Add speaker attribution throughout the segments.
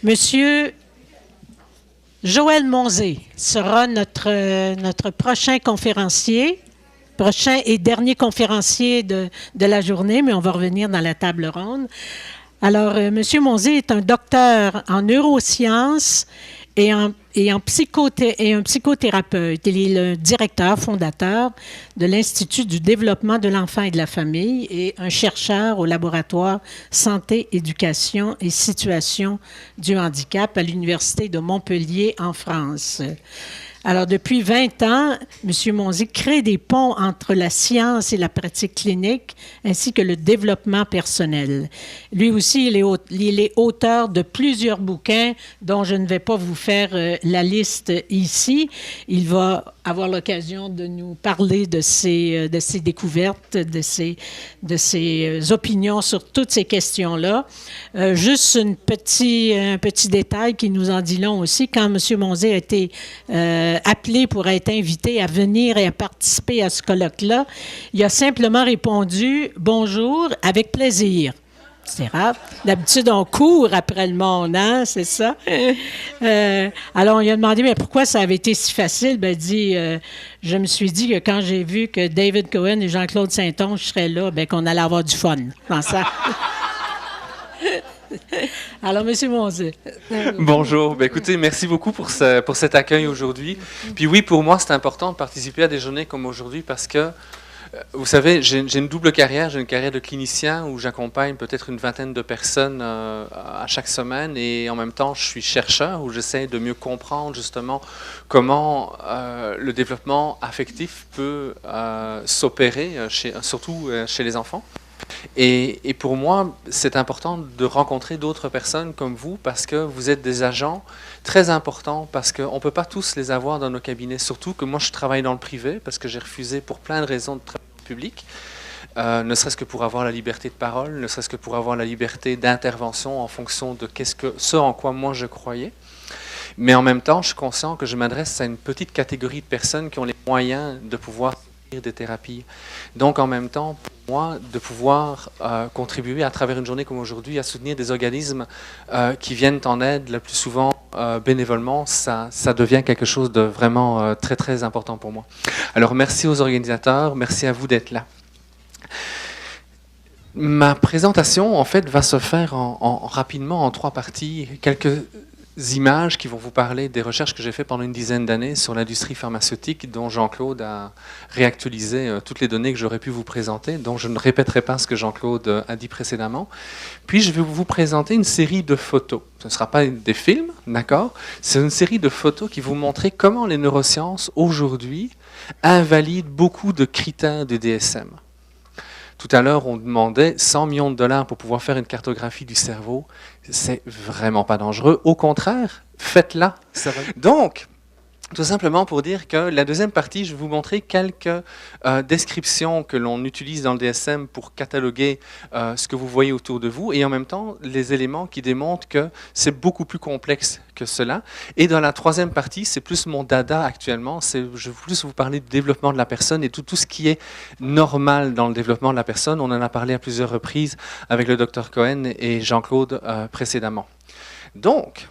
Speaker 1: Monsieur Joël Monzé sera notre prochain conférencier, prochain et dernier conférencier de la journée, mais on va revenir dans la table ronde. Alors, Monsieur Monzé est un docteur en neurosciences et un psychothérapeute. Il est le directeur fondateur de l'Institut du développement de l'enfant et de la famille et un chercheur au laboratoire Santé, Éducation et Situation du handicap à l'Université de Montpellier en France. Alors, depuis 20 ans, M. Monzé crée des ponts entre la science et la pratique clinique, ainsi que le développement personnel. Lui aussi, il est auteur de plusieurs bouquins dont je ne vais pas vous faire la liste ici. Il va avoir l'occasion de nous parler de ses découvertes, de ses opinions sur toutes ces questions-là. Juste un petit détail qui nous en dit long aussi. Quand M. Monzé a été appelé pour être invité à venir et à participer à ce colloque-là, il a simplement répondu « Bonjour, avec plaisir ». C'est rare. D'habitude, on court après le monde, hein? C'est ça? Alors, on lui a demandé, mais pourquoi ça avait été si facile? Ben, il dit, je me suis dit que quand j'ai vu que David Cohen et Jean-Claude Saint-Onge seraient là, ben, qu'on allait avoir du fun. Dans ça. Alors, M. Monzé.
Speaker 2: Bonjour. Ben, écoutez, merci beaucoup pour cet accueil aujourd'hui. Puis oui, pour moi, c'est important de participer à des journées comme aujourd'hui parce que vous savez, j'ai une double carrière. J'ai une carrière de clinicien où j'accompagne peut-être une vingtaine de personnes à chaque semaine et en même temps, je suis chercheur où j'essaie de mieux comprendre justement comment le développement affectif peut s'opérer, surtout chez les enfants. Et pour moi, c'est important de rencontrer d'autres personnes comme vous parce que vous êtes des agents très importants parce qu'on ne peut pas tous les avoir dans nos cabinets. Surtout que moi, je travaille dans le privé parce que j'ai refusé pour plein de raisons de travailler dans le public, ne serait-ce que pour avoir la liberté de parole, ne serait-ce que pour avoir la liberté d'intervention en fonction de ce en quoi moi je croyais. Mais en même temps, je suis conscient que je m'adresse à une petite catégorie de personnes qui ont les moyens de pouvoir des thérapies. Donc, en même temps, pour moi, de pouvoir contribuer à travers une journée comme aujourd'hui à soutenir des organismes qui viennent en aide le plus souvent bénévolement, ça devient quelque chose de vraiment très, très important pour moi. Alors, merci aux organisateurs, merci à vous d'être là. Ma présentation, en fait, va se faire rapidement en 3 parties. Quelques images qui vont vous parler des recherches que j'ai faites pendant une dizaine d'années sur l'industrie pharmaceutique dont Jean-Claude a réactualisé toutes les données que j'aurais pu vous présenter, donc je ne répéterai pas ce que Jean-Claude a dit précédemment. Puis je vais vous présenter une série de photos. Ce ne sera pas des films, d'accord? C'est une série de photos qui vont montrer comment les neurosciences aujourd'hui invalident beaucoup de critères de DSM. Tout à l'heure, on demandait 100 millions de dollars pour pouvoir faire une cartographie du cerveau. C'est vraiment pas dangereux. Au contraire, faites-la. Donc, tout simplement pour dire que la deuxième partie, je vais vous montrer quelques descriptions que l'on utilise dans le DSM pour cataloguer ce que vous voyez autour de vous et en même temps les éléments qui démontrent que c'est beaucoup plus complexe que cela. Et dans la troisième partie, c'est plus mon dada actuellement, je vais plus vous parler du développement de la personne et tout ce qui est normal dans le développement de la personne. On en a parlé à plusieurs reprises avec le Dr Cohen et Jean-Claude précédemment. Donc,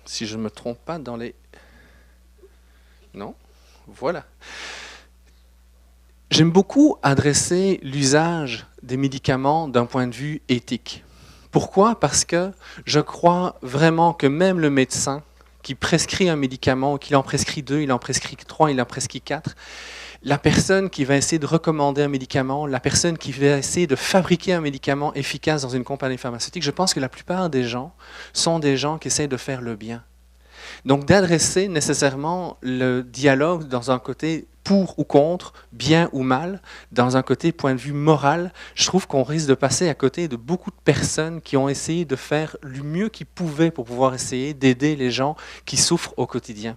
Speaker 2: si je ne me trompe pas dans les... Non? Voilà. J'aime beaucoup adresser l'usage des médicaments d'un point de vue éthique. Pourquoi? Parce que je crois vraiment que même le médecin qui prescrit un médicament, qu'il en prescrit 2, il en prescrit 3, il en prescrit 4, la personne qui va essayer de recommander un médicament, la personne qui va essayer de fabriquer un médicament efficace dans une compagnie pharmaceutique, je pense que la plupart des gens sont des gens qui essayent de faire le bien. Donc d'adresser nécessairement le dialogue dans un côté pour ou contre, bien ou mal, dans un côté point de vue moral, je trouve qu'on risque de passer à côté de beaucoup de personnes qui ont essayé de faire le mieux qu'ils pouvaient pour pouvoir essayer d'aider les gens qui souffrent au quotidien.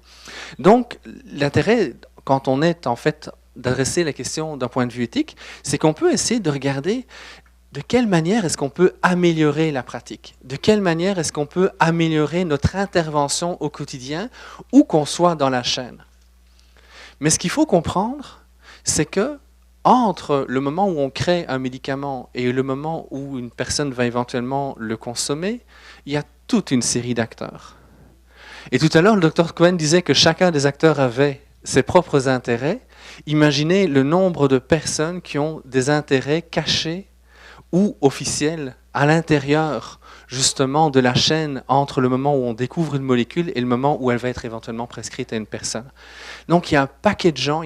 Speaker 2: Donc l'intérêt, quand on est en fait d'adresser la question d'un point de vue éthique, c'est qu'on peut essayer de regarder de quelle manière est-ce qu'on peut améliorer la pratique? De quelle manière est-ce qu'on peut améliorer notre intervention au quotidien, où qu'on soit dans la chaîne? Mais ce qu'il faut comprendre, c'est que entre le moment où on crée un médicament et le moment où une personne va éventuellement le consommer, il y a toute une série d'acteurs. Et tout à l'heure, le docteur Cohen disait que chacun des acteurs avait ses propres intérêts. Imaginez le nombre de personnes qui ont des intérêts cachés ou officiels à l'intérieur justement de la chaîne entre le moment où on découvre une molécule et le moment où elle va être éventuellement prescrite à une personne. Donc il y a un paquet de gens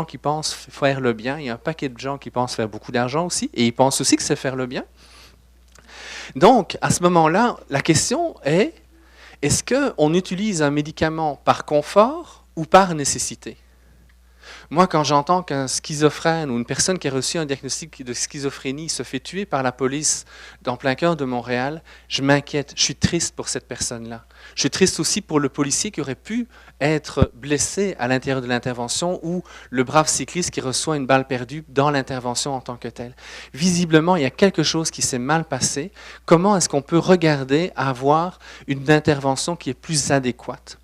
Speaker 2: qui pensent faire le bien, il y a un paquet de gens qui pensent faire beaucoup d'argent aussi, et ils pensent aussi que c'est faire le bien. Donc à ce moment-là, la question est, est-ce qu'on utilise un médicament par confort ou par nécessité ? Moi, quand j'entends qu'un schizophrène ou une personne qui a reçu un diagnostic de schizophrénie se fait tuer par la police dans plein cœur de Montréal, je m'inquiète, je suis triste pour cette personne-là. Je suis triste aussi pour le policier qui aurait pu être blessé à l'intérieur de l'intervention ou le brave cycliste qui reçoit une balle perdue dans l'intervention en tant que telle. Visiblement, il y a quelque chose qui s'est mal passé. Comment est-ce qu'on peut regarder à avoir une intervention qui est plus adéquate ?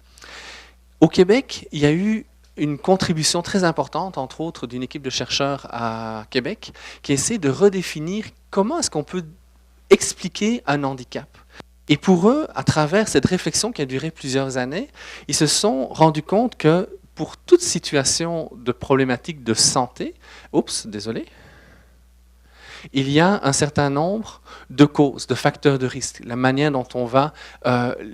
Speaker 2: Au Québec, il y a eu une contribution très importante, entre autres, d'une équipe de chercheurs à Québec, qui essaie de redéfinir comment est-ce qu'on peut expliquer un handicap. Et pour eux, à travers cette réflexion qui a duré plusieurs années, ils se sont rendus compte que pour toute situation de problématique de santé, il y a un certain nombre de causes, de facteurs de risque, la manière dont on va,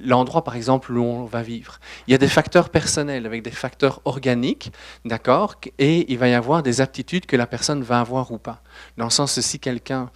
Speaker 2: l'endroit par exemple où on va vivre. Il y a des facteurs personnels avec des facteurs organiques, d'accord, et il va y avoir des aptitudes que la personne va avoir ou pas. Dans le sens que si quelqu'un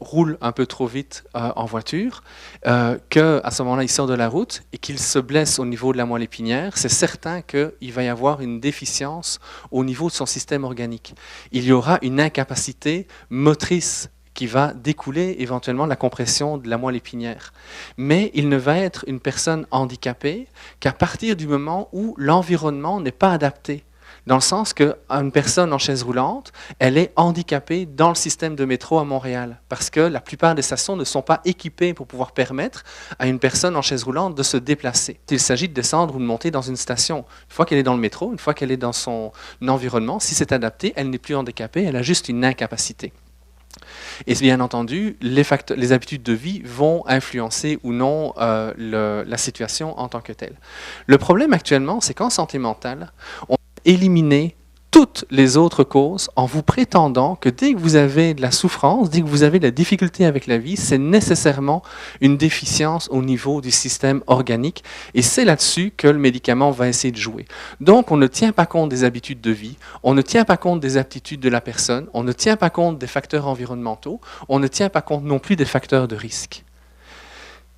Speaker 2: roule un peu trop vite en voiture, qu'à ce moment-là, il sort de la route et qu'il se blesse au niveau de la moelle épinière, c'est certain qu'il va y avoir une déficience au niveau de son système organique. Il y aura une incapacité motrice qui va découler éventuellement de la compression de la moelle épinière. Mais il ne va être une personne handicapée qu'à partir du moment où l'environnement n'est pas adapté. Dans le sens qu'une personne en chaise roulante, elle est handicapée dans le système de métro à Montréal, parce que la plupart des stations ne sont pas équipées pour pouvoir permettre à une personne en chaise roulante de se déplacer. Il s'agit de descendre ou de monter dans une station. Une fois qu'elle est dans le métro, une fois qu'elle est dans son environnement, si c'est adapté, elle n'est plus handicapée, elle a juste une incapacité. Et bien entendu, les habitudes de vie vont influencer ou non la situation en tant que telle. Le problème actuellement, c'est qu'en santé mentale, on éliminer toutes les autres causes en vous prétendant que dès que vous avez de la souffrance, dès que vous avez de la difficulté avec la vie, c'est nécessairement une déficience au niveau du système organique et c'est là-dessus que le médicament va essayer de jouer. Donc on ne tient pas compte des habitudes de vie, on ne tient pas compte des aptitudes de la personne, on ne tient pas compte des facteurs environnementaux, on ne tient pas compte non plus des facteurs de risque.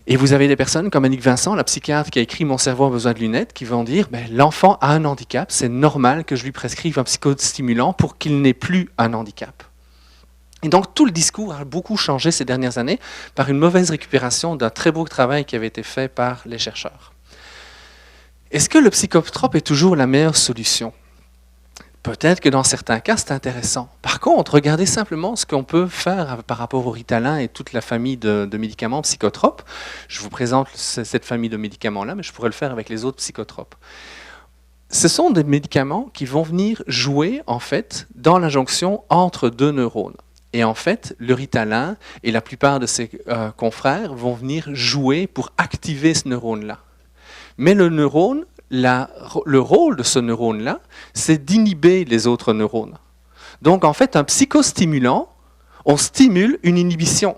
Speaker 2: Et vous avez des personnes comme Annick Vincent, la psychiatre qui a écrit « Mon cerveau a besoin de lunettes », qui vont dire « L'enfant a un handicap, c'est normal que je lui prescrive un psychostimulant pour qu'il n'ait plus un handicap ». Et donc tout le discours a beaucoup changé ces dernières années par une mauvaise récupération d'un très beau travail qui avait été fait par les chercheurs. Est-ce que le psychotrope est toujours la meilleure solution ? Peut-être que dans certains cas, c'est intéressant. Par contre, regardez simplement ce qu'on peut faire par rapport au Ritalin et toute la famille de médicaments psychotropes. Je vous présente cette famille de médicaments-là, mais je pourrais le faire avec les autres psychotropes. Ce sont des médicaments qui vont venir jouer, en fait, dans la jonction entre deux neurones. Et en fait, le Ritalin et la plupart de ses confrères vont venir jouer pour activer ce neurone-là. Mais le neurone, le rôle de ce neurone-là, c'est d'inhiber les autres neurones. Donc, en fait, un psychostimulant, on stimule une inhibition.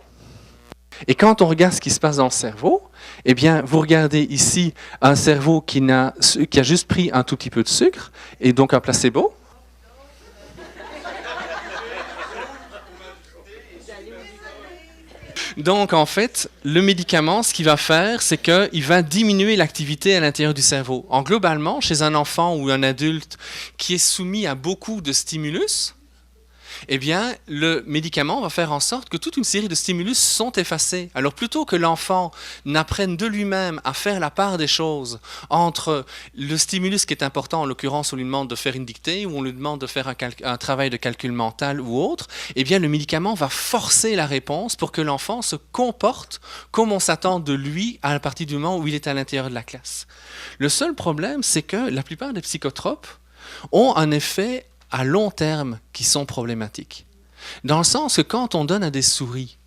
Speaker 2: Et quand on regarde ce qui se passe dans le cerveau, eh bien, vous regardez ici un cerveau qui a juste pris un tout petit peu de sucre, et donc un placebo. Donc, en fait, le médicament, ce qu'il va faire, c'est qu'il va diminuer l'activité à l'intérieur du cerveau. Globalement, chez un enfant ou un adulte qui est soumis à beaucoup de stimulus, eh bien, le médicament va faire en sorte que toute une série de stimulus sont effacés. Alors, plutôt que l'enfant n'apprenne de lui-même à faire la part des choses entre le stimulus qui est important, en l'occurrence, on lui demande de faire une dictée ou on lui demande de faire un travail de calcul mental ou autre, eh bien, le médicament va forcer la réponse pour que l'enfant se comporte comme on s'attend de lui à partir du moment où il est à l'intérieur de la classe. Le seul problème, c'est que la plupart des psychotropes ont un effet à long terme qui sont problématiques. Dans le sens que quand on donne à des souris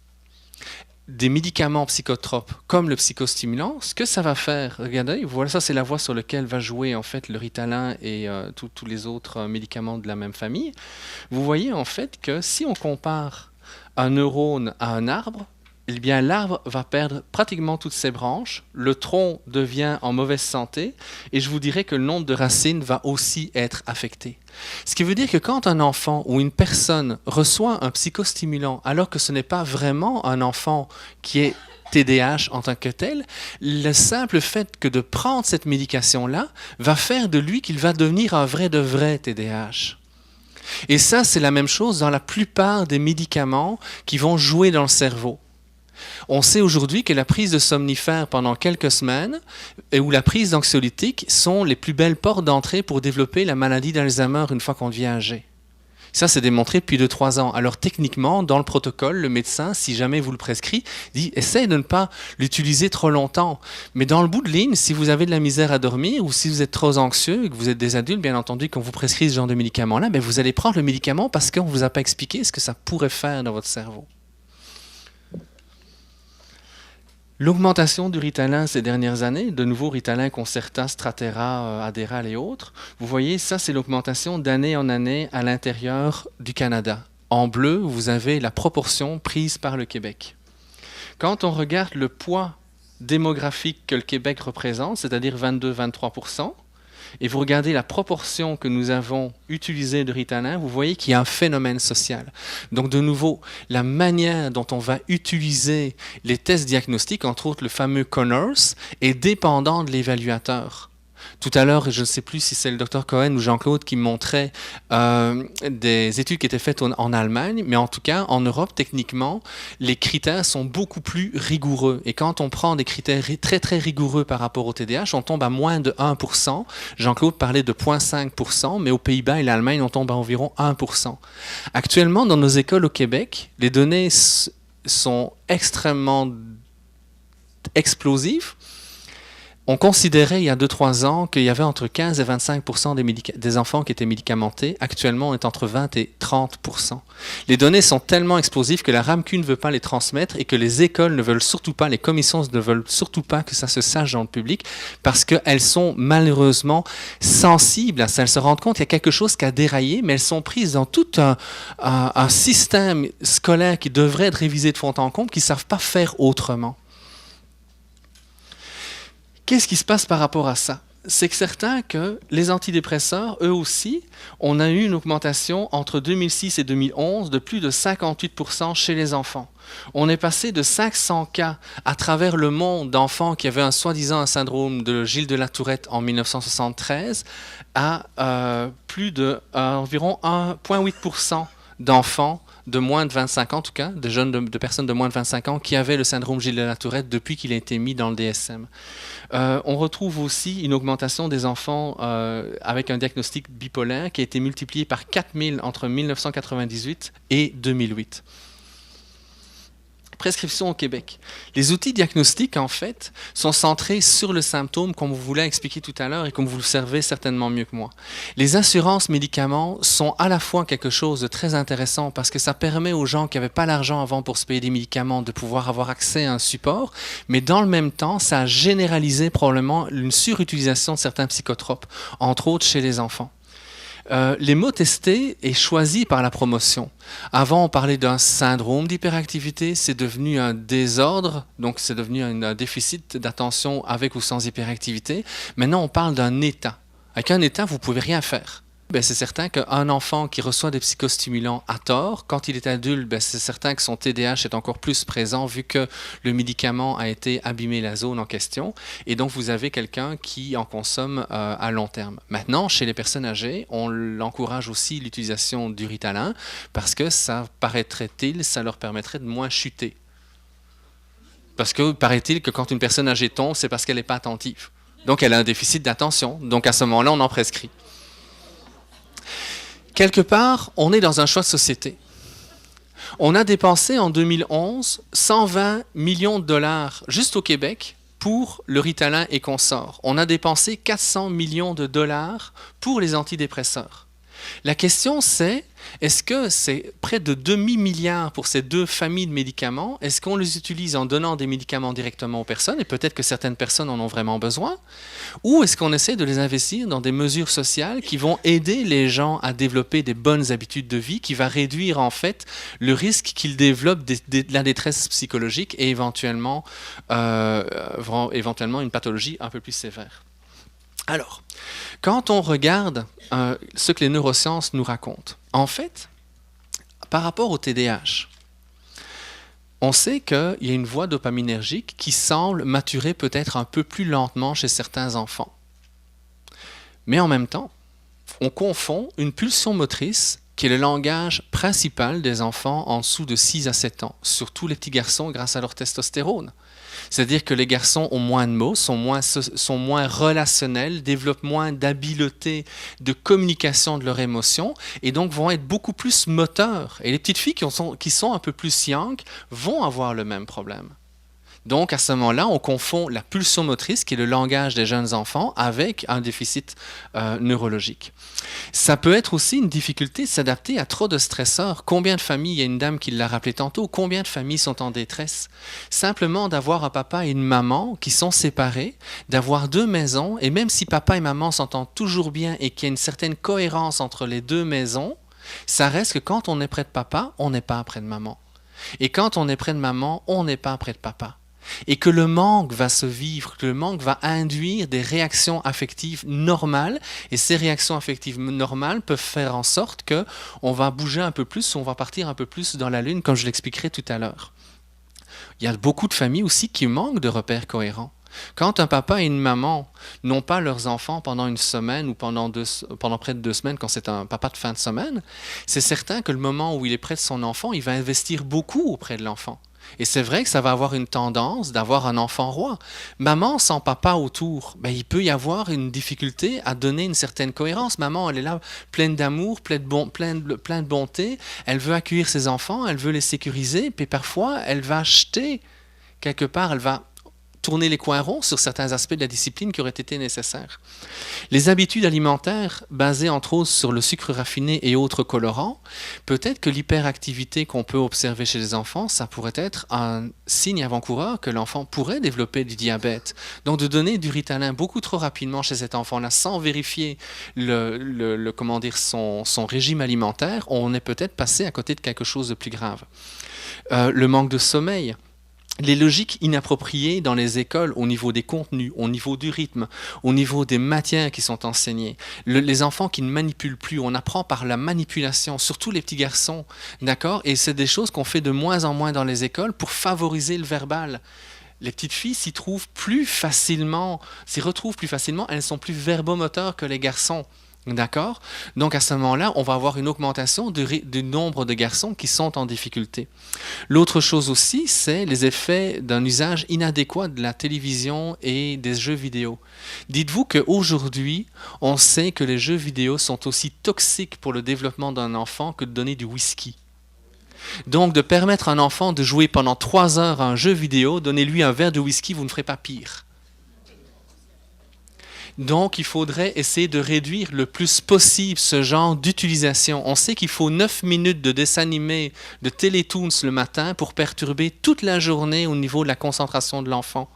Speaker 2: des médicaments psychotropes comme le psychostimulant, ce que ça va faire, regardez, voilà, ça c'est la voie sur laquelle va jouer en fait le Ritalin et tous les autres médicaments de la même famille. Vous voyez en fait que si on compare un neurone à un arbre, eh bien l'arbre va perdre pratiquement toutes ses branches, le tronc devient en mauvaise santé et je vous dirais que le nombre de racines va aussi être affecté. Ce qui veut dire que quand un enfant ou une personne reçoit un psychostimulant alors que ce n'est pas vraiment un enfant qui est TDAH en tant que tel, le simple fait que de prendre cette médication-là va faire de lui qu'il va devenir un vrai de vrai TDAH. Et ça, c'est la même chose dans la plupart des médicaments qui vont jouer dans le cerveau. On sait aujourd'hui que la prise de somnifères pendant quelques semaines ou la prise d'anxiolytiques sont les plus belles portes d'entrée pour développer la maladie d'Alzheimer une fois qu'on devient âgé. Ça, c'est démontré depuis 2-3 ans. Alors techniquement, dans le protocole, le médecin, si jamais vous le prescrit, dit « essaye de ne pas l'utiliser trop longtemps ». Mais dans le bout de ligne, si vous avez de la misère à dormir ou si vous êtes trop anxieux et que vous êtes des adultes, bien entendu, qu'on vous prescrit ce genre de médicament-là, ben vous allez prendre le médicament parce qu'on ne vous a pas expliqué ce que ça pourrait faire dans votre cerveau. L'augmentation du Ritalin ces dernières années, de nouveau Ritalin, Concerta, Strattera, Adderall et autres, vous voyez, ça c'est l'augmentation d'année en année à l'intérieur du Canada. En bleu, vous avez la proportion prise par le Québec. Quand on regarde le poids démographique que le Québec représente, c'est-à-dire 22-23%, et vous regardez la proportion que nous avons utilisée de Ritalin, vous voyez qu'il y a un phénomène social. Donc de nouveau, la manière dont on va utiliser les tests diagnostiques, entre autres le fameux Conners, est dépendant de l'évaluateur. Tout à l'heure, je ne sais plus si c'est le Dr Cohen ou Jean-Claude qui montrait des études qui étaient faites en Allemagne, mais en tout cas, en Europe, techniquement, les critères sont beaucoup plus rigoureux. Et quand on prend des critères très, très rigoureux par rapport au TDAH, on tombe à moins de 1%. Jean-Claude parlait de 0,5%, mais aux Pays-Bas et l'Allemagne, on tombe à environ 1%. Actuellement, dans nos écoles au Québec, les données sont extrêmement explosives. On considérait il y a 2-3 ans qu'il y avait entre 15 et 25% des enfants qui étaient médicamentés. Actuellement, on est entre 20 et 30%. Les données sont tellement explosives que la RAMQ ne veut pas les transmettre et que les écoles ne veulent surtout pas, les commissions ne veulent surtout pas que ça se sache dans le public parce qu'elles sont malheureusement sensibles à ça. Elles se rendent compte qu'il y a quelque chose qui a déraillé, mais elles sont prises dans tout un système scolaire qui devrait être révisé de fond en comble, qui ne savent pas faire autrement. Qu'est-ce qui se passe par rapport à ça? C'est que certain que les antidépresseurs, eux aussi, on a eu une augmentation entre 2006 et 2011 de plus de 58% chez les enfants. On est passé de 500 cas à travers le monde d'enfants qui avaient un soi-disant un syndrome de Gilles de la Tourette en 1973 à plus de environ 1,8% d'enfants de moins de 25 ans, en tout cas, de jeunes de personnes de moins de 25 ans qui avaient le syndrome Gilles de la Tourette depuis qu'il a été mis dans le DSM. On retrouve aussi une augmentation des enfants avec un diagnostic bipolaire qui a été multiplié par 4000 entre 1998 et 2008. Prescription au Québec. Les outils diagnostiques, en fait, sont centrés sur le symptôme, comme vous voulez expliquer tout à l'heure et comme vous le savez certainement mieux que moi. Les assurances médicaments sont à la fois quelque chose de très intéressant parce que ça permet aux gens qui n'avaient pas l'argent avant pour se payer des médicaments de pouvoir avoir accès à un support, mais dans le même temps, ça a généralisé probablement une surutilisation de certains psychotropes, entre autres chez les enfants. Les mots testés est choisi par la promotion. Avant, on parlait d'un syndrome d'hyperactivité, c'est devenu un désordre, donc c'est devenu un déficit d'attention avec ou sans hyperactivité. Maintenant, on parle d'un état. Avec un état, vous ne pouvez rien faire. Ben, c'est certain qu'un enfant qui reçoit des psychostimulants à tort, quand il est adulte, ben, c'est certain que son TDAH est encore plus présent vu que le médicament a été abîmé la zone en question. Et donc, vous avez quelqu'un qui en consomme à long terme. Maintenant, chez les personnes âgées, on encourage aussi l'utilisation du Ritalin parce que ça, paraîtrait-il, ça leur permettrait de moins chuter. Parce que, paraît-il que quand une personne âgée tombe, c'est parce qu'elle n'est pas attentive. Donc, elle a un déficit d'attention. Donc, à ce moment-là, on en prescrit. Quelque part, on est dans un choix de société. On a dépensé en 2011 120 millions de dollars juste au Québec pour le Ritalin et consorts. On a dépensé 400 millions de dollars pour les antidépresseurs. La question c'est, est-ce que c'est près de demi-milliard pour ces 2 familles de médicaments? Est-ce qu'on les utilise en donnant des médicaments directement aux personnes, et peut-être que certaines personnes en ont vraiment besoin? Ou est-ce qu'on essaie de les investir dans des mesures sociales qui vont aider les gens à développer des bonnes habitudes de vie, qui va réduire en fait le risque qu'ils développent de la détresse psychologique et éventuellement une pathologie un peu plus sévère? Alors, quand on regarde ce que les neurosciences nous racontent, en fait, par rapport au TDAH, on sait qu'il y a une voie dopaminergique qui semble maturer peut-être un peu plus lentement chez certains enfants. Mais en même temps, on confond une pulsion motrice qui est le langage principal des enfants en dessous de 6 à 7 ans, surtout les petits garçons grâce à leur testostérone. C'est-à-dire que les garçons ont moins de mots, sont moins relationnels, développent moins d'habileté de communication de leurs émotions et donc vont être beaucoup plus moteurs. Et les petites filles qui sont un peu plus young vont avoir le même problème. Donc, à ce moment-là, on confond la pulsion motrice, qui est le langage des jeunes enfants, avec un déficit neurologique. Ça peut être aussi une difficulté de s'adapter à trop de stresseurs. Combien de familles, il y a une dame qui l'a rappelé tantôt, combien de familles sont en détresse? Simplement d'avoir un papa et une maman qui sont séparés, d'avoir 2 maisons, et même si papa et maman s'entendent toujours bien et qu'il y a une certaine cohérence entre les 2 maisons, ça reste que quand on est près de papa, on n'est pas près de maman. Et quand on est près de maman, on n'est pas près de papa. Et que le manque va se vivre, que le manque va induire des réactions affectives normales, et ces réactions affectives normales peuvent faire en sorte qu'on va bouger un peu plus, on va partir un peu plus dans la lune, comme je l'expliquerai tout à l'heure. Il y a beaucoup de familles aussi qui manquent de repères cohérents. Quand un papa et une maman n'ont pas leurs enfants pendant une semaine ou pendant près de 2 semaines, quand c'est un papa de fin de semaine, c'est certain que le moment où il est près de son enfant, il va investir beaucoup auprès de l'enfant. Et c'est vrai que ça va avoir une tendance d'avoir un enfant roi. Maman sans papa autour, il peut y avoir une difficulté à donner une certaine cohérence. Maman, elle est là pleine d'amour, pleine de bonté. Elle veut accueillir ses enfants, elle veut les sécuriser. Puis parfois, elle va acheter quelque part, elle va tourner les coins ronds sur certains aspects de la discipline qui auraient été nécessaires. Les habitudes alimentaires, basées entre autres sur le sucre raffiné et autres colorants, peut-être que l'hyperactivité qu'on peut observer chez les enfants, ça pourrait être un signe avant-coureur que l'enfant pourrait développer du diabète. Donc de donner du Ritalin beaucoup trop rapidement chez cet enfant-là sans vérifier son régime alimentaire, on est peut-être passé à côté de quelque chose de plus grave. Le manque de sommeil. Les logiques inappropriées dans les écoles au niveau des contenus, au niveau du rythme, au niveau des matières qui sont enseignées. Les enfants qui ne manipulent plus, on apprend par la manipulation, surtout les petits garçons, d'accord? Et c'est des choses qu'on fait de moins en moins dans les écoles pour favoriser le verbal. Les petites filles s'y retrouvent plus facilement, elles sont plus verbomoteurs que les garçons. D'accord? Donc à ce moment-là, on va avoir une augmentation du nombre de garçons qui sont en difficulté. L'autre chose aussi, c'est les effets d'un usage inadéquat de la télévision et des jeux vidéo. Dites-vous qu'aujourd'hui, on sait que les jeux vidéo sont aussi toxiques pour le développement d'un enfant que de donner du whisky. Donc de permettre à un enfant de jouer pendant 3 heures à un jeu vidéo, donnez-lui un verre de whisky, vous ne ferez pas pire. Donc, il faudrait essayer de réduire le plus possible ce genre d'utilisation. On sait qu'il faut 9 minutes de dessin animé, de Télétoons le matin pour perturber toute la journée au niveau de la concentration de l'enfant.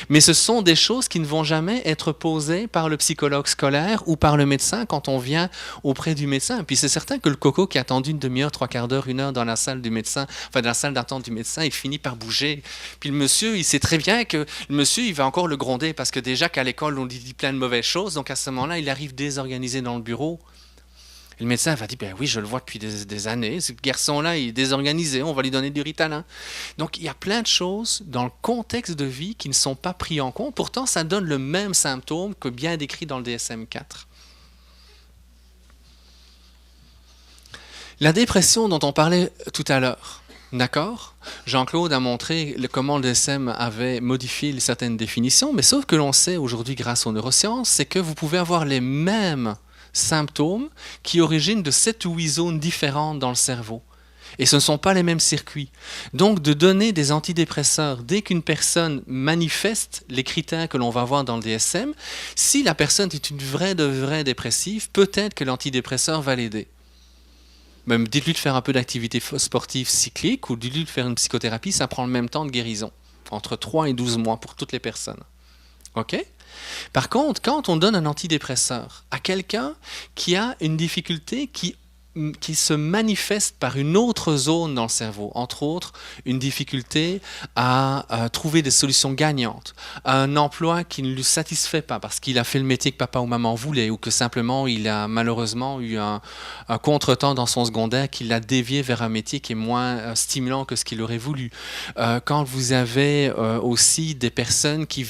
Speaker 2: Mais ce sont des choses qui ne vont jamais être posées par le psychologue scolaire ou par le médecin quand on vient auprès du médecin. Puis c'est certain que le coco qui a attendu une demi-heure, 3/4 d'heure, 1 heure dans la salle du médecin, dans la salle d'attente du médecin, il finit par bouger. Puis le monsieur, il sait très bien que le monsieur, il va encore le gronder parce que déjà qu'à l'école, on lui dit plein de mauvaises choses. Donc à ce moment-là, il arrive désorganisé dans le bureau. Et le médecin va dire, oui, je le vois depuis des années, ce garçon-là, il est désorganisé, on va lui donner du Ritalin. Donc, il y a plein de choses dans le contexte de vie qui ne sont pas pris en compte. Pourtant, ça donne le même symptôme que bien décrit dans le DSM-4. La dépression dont on parlait tout à l'heure, d'accord? Jean-Claude a montré comment le DSM avait modifié certaines définitions, mais sauf que l'on sait aujourd'hui, grâce aux neurosciences, c'est que vous pouvez avoir les mêmes symptômes qui originent de 7 ou 8 zones différentes dans le cerveau. Et ce ne sont pas les mêmes circuits. Donc, de donner des antidépresseurs dès qu'une personne manifeste les critères que l'on va voir dans le DSM, si la personne est une vraie dépressive, peut-être que l'antidépresseur va l'aider. Même dites-lui de faire un peu d'activité sportive cyclique ou dites-lui de faire une psychothérapie, ça prend le même temps de guérison, entre 3 et 12 mois pour toutes les personnes. OK? Par contre, quand on donne un antidépresseur à quelqu'un qui a une difficulté qui se manifeste par une autre zone dans le cerveau, entre autres une difficulté à trouver des solutions gagnantes, un emploi qui ne lui satisfait pas parce qu'il a fait le métier que papa ou maman voulait ou que simplement il a malheureusement eu un contretemps dans son secondaire qui l'a dévié vers un métier qui est moins stimulant que ce qu'il aurait voulu. Quand vous avez aussi des personnes qui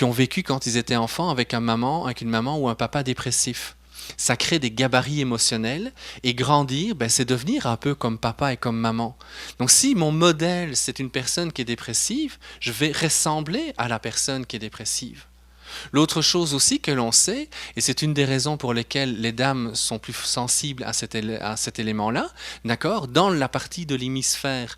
Speaker 2: ont vécu quand ils étaient enfants avec une maman ou un papa dépressif. Ça crée des gabarits émotionnels et grandir, c'est devenir un peu comme papa et comme maman. Donc si mon modèle, c'est une personne qui est dépressive, je vais ressembler à la personne qui est dépressive. L'autre chose aussi que l'on sait, et c'est une des raisons pour lesquelles les dames sont plus sensibles à cet élément-là, d'accord, dans la partie de l'hémisphère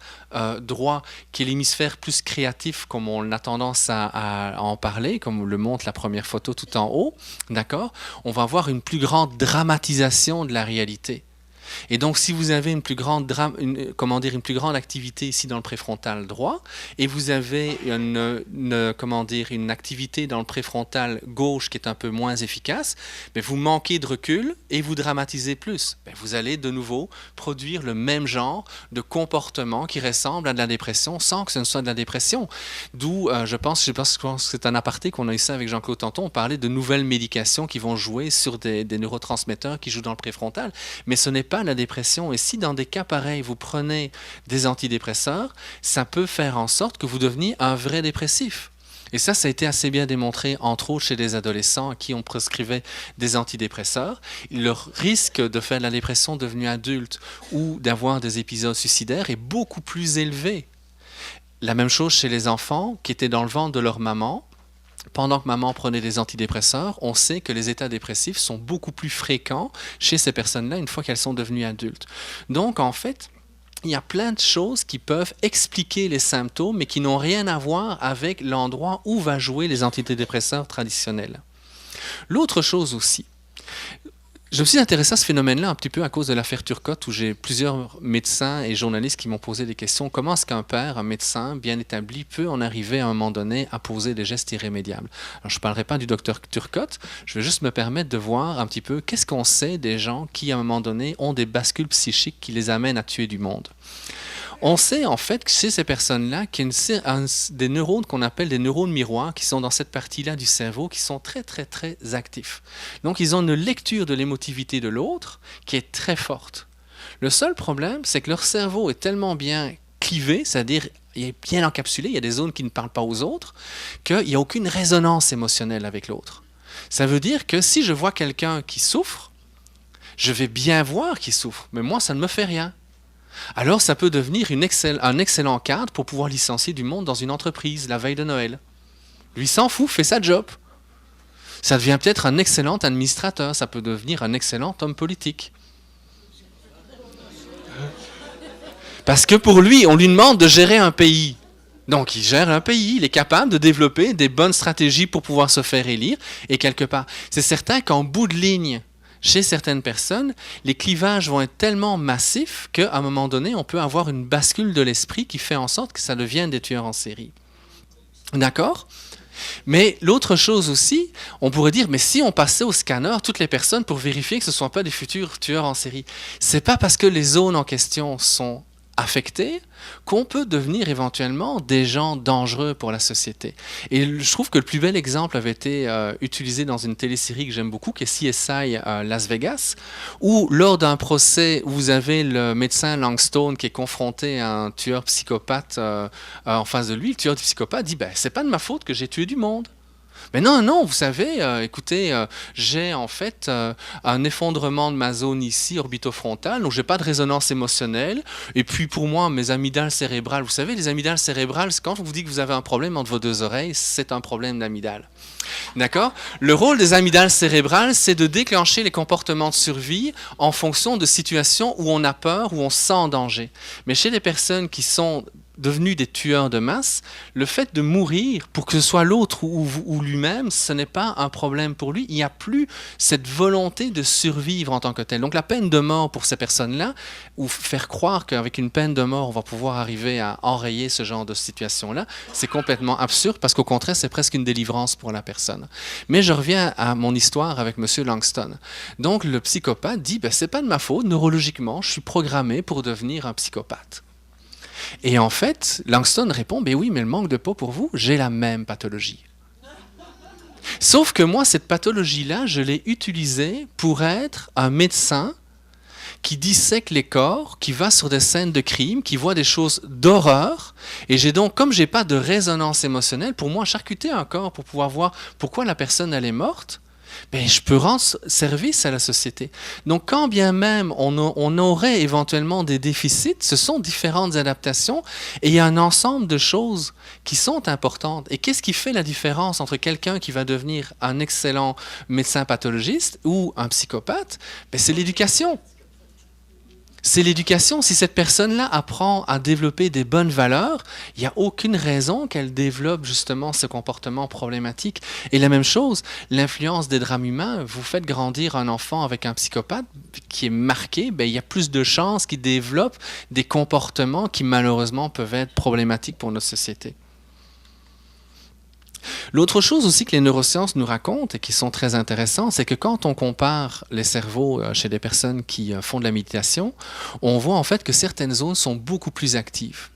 Speaker 2: droit, qui est l'hémisphère plus créatif, comme on a tendance à en parler, comme le montre la première photo tout en haut, d'accord, on va avoir une plus grande dramatisation de la réalité. Et donc, si vous avez une plus grande activité ici dans le préfrontal droit, et vous avez une activité dans le préfrontal gauche qui est un peu moins efficace, vous manquez de recul et vous dramatisez plus. Vous allez de nouveau produire le même genre de comportement qui ressemble à de la dépression sans que ce ne soit de la dépression. D'où, je pense que c'est un aparté qu'on a eu ça avec Jean-Claude Tanton, on parlait de nouvelles médications qui vont jouer sur des neurotransmetteurs qui jouent dans le préfrontal, mais ce n'est pas la dépression. Et si dans des cas pareils, vous prenez des antidépresseurs, ça peut faire en sorte que vous deveniez un vrai dépressif. Et ça a été assez bien démontré, entre autres chez des adolescents à qui on prescrivait des antidépresseurs. Leur risque de faire de la dépression devenue adulte ou d'avoir des épisodes suicidaires est beaucoup plus élevé. La même chose chez les enfants qui étaient dans le ventre de leur maman. Pendant que maman prenait des antidépresseurs, on sait que les états dépressifs sont beaucoup plus fréquents chez ces personnes-là une fois qu'elles sont devenues adultes. Donc, en fait, il y a plein de choses qui peuvent expliquer les symptômes, mais qui n'ont rien à voir avec l'endroit où va jouer les antidépresseurs traditionnels. L'autre chose aussi, je me suis intéressé à ce phénomène-là un petit peu à cause de l'affaire Turcotte, où j'ai plusieurs médecins et journalistes qui m'ont posé des questions. Comment est-ce qu'un père, un médecin bien établi, peut en arriver à un moment donné à poser des gestes irrémédiables? Alors, je ne parlerai pas du docteur Turcotte, je vais juste me permettre de voir un petit peu qu'est-ce qu'on sait des gens qui, à un moment donné, ont des bascules psychiques qui les amènent à tuer du monde. On sait en fait que chez ces personnes-là qu'il y a des neurones qu'on appelle des neurones miroirs qui sont dans cette partie-là du cerveau qui sont très très très actifs. Donc ils ont une lecture de l'émotivité de l'autre qui est très forte. Le seul problème, c'est que leur cerveau est tellement bien clivé, c'est-à-dire il est bien encapsulé, il y a des zones qui ne parlent pas aux autres, qu'il n'y a aucune résonance émotionnelle avec l'autre. Ça veut dire que si je vois quelqu'un qui souffre, je vais bien voir qu'il souffre, mais moi ça ne me fait rien. Alors ça peut devenir un excellent cadre pour pouvoir licencier du monde dans une entreprise la veille de Noël. Lui s'en fout, fait sa job. Ça devient peut-être un excellent administrateur, ça peut devenir un excellent homme politique. Parce que pour lui, on lui demande de gérer un pays. Donc il gère un pays, il est capable de développer des bonnes stratégies pour pouvoir se faire élire. Et quelque part, c'est certain qu'en bout de ligne, chez certaines personnes, les clivages vont être tellement massifs qu'à un moment donné, on peut avoir une bascule de l'esprit qui fait en sorte que ça devienne des tueurs en série. D'accord ? Mais l'autre chose aussi, on pourrait dire, mais si on passait au scanner toutes les personnes pour vérifier que ce ne sont pas des futurs tueurs en série, c'est pas parce que les zones en question sont affectés, qu'on peut devenir éventuellement des gens dangereux pour la société. Et je trouve que le plus bel exemple avait été utilisé dans une télésérie que j'aime beaucoup, qui est CSI Las Vegas, où lors d'un procès, vous avez le médecin Langstone qui est confronté à un tueur psychopathe en face de lui. Le tueur psychopathe dit « c'est pas de ma faute que j'ai tué du monde ». Mais non, vous savez, écoutez, j'ai en fait un effondrement de ma zone ici, orbitofrontale, donc j'ai pas de résonance émotionnelle. Et puis pour moi, mes amygdales cérébrales, vous savez, les amygdales cérébrales, quand on vous dit que vous avez un problème entre vos deux oreilles, c'est un problème d'amygdale. D'accord? Le rôle des amygdales cérébrales, c'est de déclencher les comportements de survie en fonction de situations où on a peur, où on se sent en danger. Mais chez les personnes qui sont devenus des tueurs de masse, le fait de mourir, pour que ce soit l'autre ou lui-même, ce n'est pas un problème pour lui. Il n'y a plus cette volonté de survivre en tant que tel. Donc la peine de mort pour ces personnes-là, ou faire croire qu'avec une peine de mort, on va pouvoir arriver à enrayer ce genre de situation-là, c'est complètement absurde parce qu'au contraire, c'est presque une délivrance pour la personne. Mais je reviens à mon histoire avec M. Langston. Donc le psychopathe dit, c'est pas de ma faute, neurologiquement, je suis programmé pour devenir un psychopathe. Et en fait, Langston répond, oui, mais le manque de peau pour vous, j'ai la même pathologie. Sauf que moi, cette pathologie-là, je l'ai utilisée pour être un médecin qui dissèque les corps, qui va sur des scènes de crime, qui voit des choses d'horreur. Et j'ai donc, comme je n'ai pas de résonance émotionnelle, pour moi, charcuter un corps pour pouvoir voir pourquoi la personne elle est morte, je peux rendre service à la société. Donc, quand bien même on aurait éventuellement des déficits, ce sont différentes adaptations et il y a un ensemble de choses qui sont importantes. Et qu'est-ce qui fait la différence entre quelqu'un qui va devenir un excellent médecin pathologiste ou un psychopathe? C'est l'éducation. C'est l'éducation. Si cette personne-là apprend à développer des bonnes valeurs, il n'y a aucune raison qu'elle développe justement ce comportement problématique. Et la même chose, l'influence des drames humains, vous faites grandir un enfant avec un psychopathe qui est marqué, il y a plus de chances qu'il développe des comportements qui malheureusement peuvent être problématiques pour notre société. L'autre chose aussi que les neurosciences nous racontent et qui sont très intéressants, c'est que quand on compare les cerveaux chez des personnes qui font de la méditation, on voit en fait que certaines zones sont beaucoup plus actives.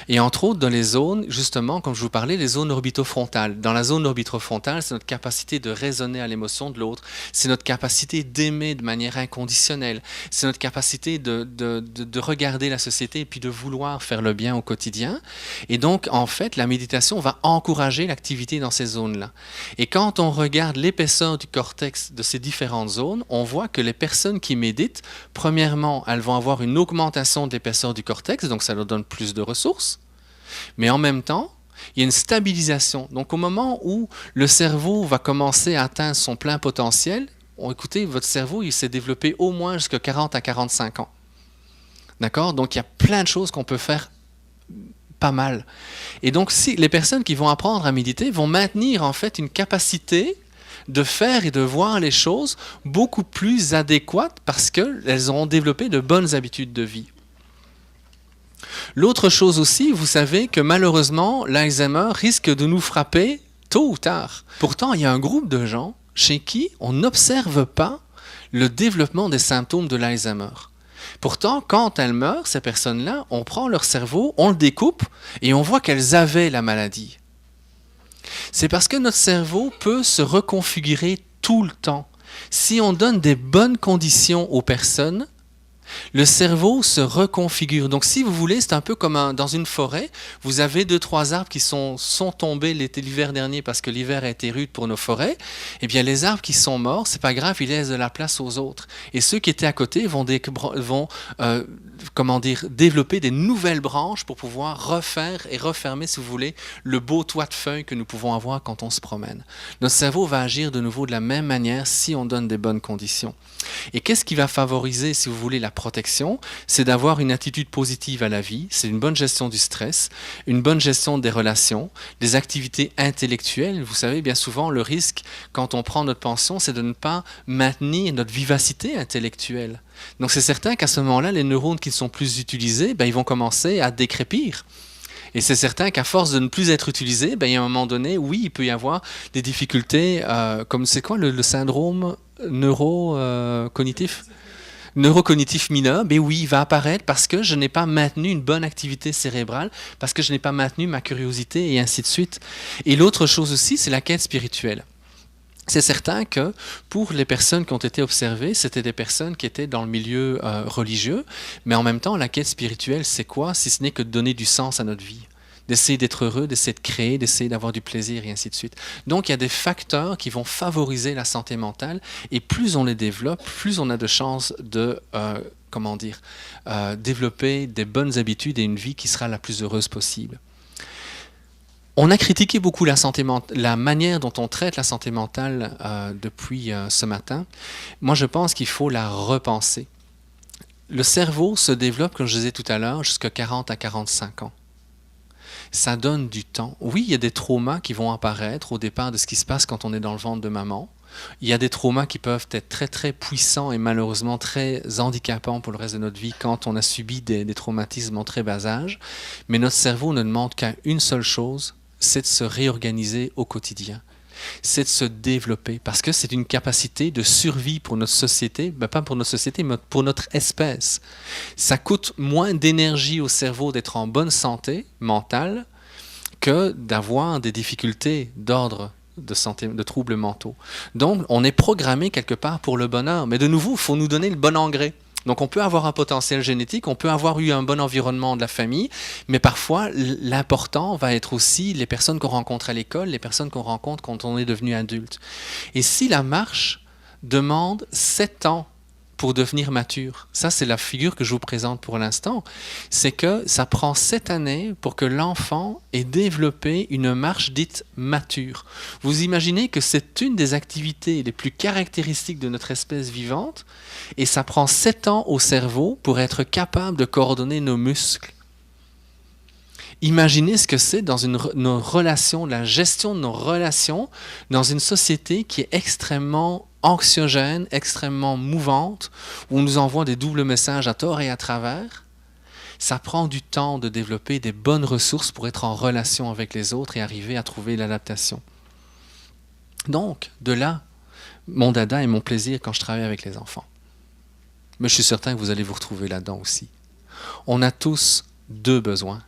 Speaker 2: Et entre autres, dans les zones, justement, comme je vous parlais, les zones orbitofrontales. Dans la zone orbitofrontale, c'est notre capacité de raisonner à l'émotion de l'autre, c'est notre capacité d'aimer de manière inconditionnelle, c'est notre capacité de regarder la société et puis de vouloir faire le bien au quotidien. Et donc, en fait, la méditation va encourager l'activité dans ces zones-là. Et quand on regarde l'épaisseur du cortex de ces différentes zones, on voit que les personnes qui méditent, premièrement, elles vont avoir une augmentation de l'épaisseur du cortex, donc ça leur donne plus de ressources. Mais en même temps, il y a une stabilisation. Donc au moment où le cerveau va commencer à atteindre son plein potentiel, écoutez, votre cerveau il s'est développé au moins jusqu'à 40 à 45 ans. D'accord? Donc il y a plein de choses qu'on peut faire pas mal. Et donc si les personnes qui vont apprendre à méditer vont maintenir en fait une capacité de faire et de voir les choses beaucoup plus adéquates parce qu'elles auront développé de bonnes habitudes de vie. L'autre chose aussi, vous savez que malheureusement, l'Alzheimer risque de nous frapper tôt ou tard. Pourtant, il y a un groupe de gens chez qui on n'observe pas le développement des symptômes de l'Alzheimer. Pourtant, quand elles meurent, ces personnes-là, on prend leur cerveau, on le découpe et on voit qu'elles avaient la maladie. C'est parce que notre cerveau peut se reconfigurer tout le temps. Si on donne des bonnes conditions aux personnes, le cerveau se reconfigure. Donc, si vous voulez, c'est un peu comme dans une forêt. Vous avez 2-3 arbres qui sont tombés l'hiver dernier parce que l'hiver a été rude pour nos forêts. Eh bien, les arbres qui sont morts, c'est pas grave, ils laissent de la place aux autres. Et ceux qui étaient à côté vont développer des nouvelles branches pour pouvoir refaire et refermer, si vous voulez, le beau toit de feuilles que nous pouvons avoir quand on se promène. Notre cerveau va agir de nouveau de la même manière si on donne des bonnes conditions. Et qu'est-ce qui va favoriser, si vous voulez, la protection? C'est d'avoir une attitude positive à la vie, c'est une bonne gestion du stress, une bonne gestion des relations, des activités intellectuelles. Vous savez, bien souvent, le risque, quand on prend notre pension, c'est de ne pas maintenir notre vivacité intellectuelle. Donc c'est certain qu'à ce moment-là, les neurones qui ne sont plus utilisés, ils vont commencer à décrépir. Et c'est certain qu'à force de ne plus être utilisés, il y a un moment donné, oui, il peut y avoir des difficultés, comme c'est quoi le syndrome neurocognitif mineur, oui, il va apparaître parce que je n'ai pas maintenu une bonne activité cérébrale, parce que je n'ai pas maintenu ma curiosité et ainsi de suite. Et l'autre chose aussi, c'est la quête spirituelle. C'est certain que pour les personnes qui ont été observées, c'était des personnes qui étaient dans le milieu religieux, mais en même temps, la quête spirituelle, c'est quoi? Si ce n'est que de donner du sens à notre vie, d'essayer d'être heureux, d'essayer de créer, d'essayer d'avoir du plaisir et ainsi de suite. Donc, il y a des facteurs qui vont favoriser la santé mentale et plus on les développe, plus on a de chances de développer des bonnes habitudes et une vie qui sera la plus heureuse possible. On a critiqué beaucoup la manière dont on traite la santé mentale depuis ce matin. Moi, je pense qu'il faut la repenser. Le cerveau se développe, comme je disais tout à l'heure, jusqu'à 40 à 45 ans. Ça donne du temps. Oui, il y a des traumas qui vont apparaître au départ de ce qui se passe quand on est dans le ventre de maman. Il y a des traumas qui peuvent être très très puissants et malheureusement très handicapants pour le reste de notre vie quand on a subi des traumatismes en très bas âge. Mais notre cerveau ne demande qu'à une seule chose, c'est de se réorganiser au quotidien. C'est de se développer, parce que c'est une capacité de survie pour notre société, ben pas pour notre société, mais pour notre espèce. Ça coûte moins d'énergie au cerveau d'être en bonne santé mentale que d'avoir des difficultés d'ordre de santé, de troubles mentaux. Donc, on est programmé quelque part pour le bonheur, mais de nouveau, il faut nous donner le bon engrais. Donc on peut avoir un potentiel génétique, on peut avoir eu un bon environnement de la famille, mais parfois l'important va être aussi les personnes qu'on rencontre à l'école, les personnes qu'on rencontre quand on est devenu adulte. Et si la marche demande 7 ans pour devenir mature, ça c'est la figure que je vous présente pour l'instant, c'est que ça prend 7 années pour que l'enfant ait développé une marche dite mature. Vous imaginez que c'est une des activités les plus caractéristiques de notre espèce vivante, et ça prend 7 ans au cerveau pour être capable de coordonner nos muscles. Imaginez ce que c'est dans nos relations, la gestion de nos relations dans une société qui est extrêmement anxiogène, extrêmement mouvante, où on nous envoie des doubles messages à tort et à travers. Ça prend du temps de développer des bonnes ressources pour être en relation avec les autres et arriver à trouver l'adaptation. Donc, de là, mon dada et mon plaisir quand je travaille avec les enfants. Mais je suis certain que vous allez vous retrouver là-dedans aussi. On a tous 2 besoins.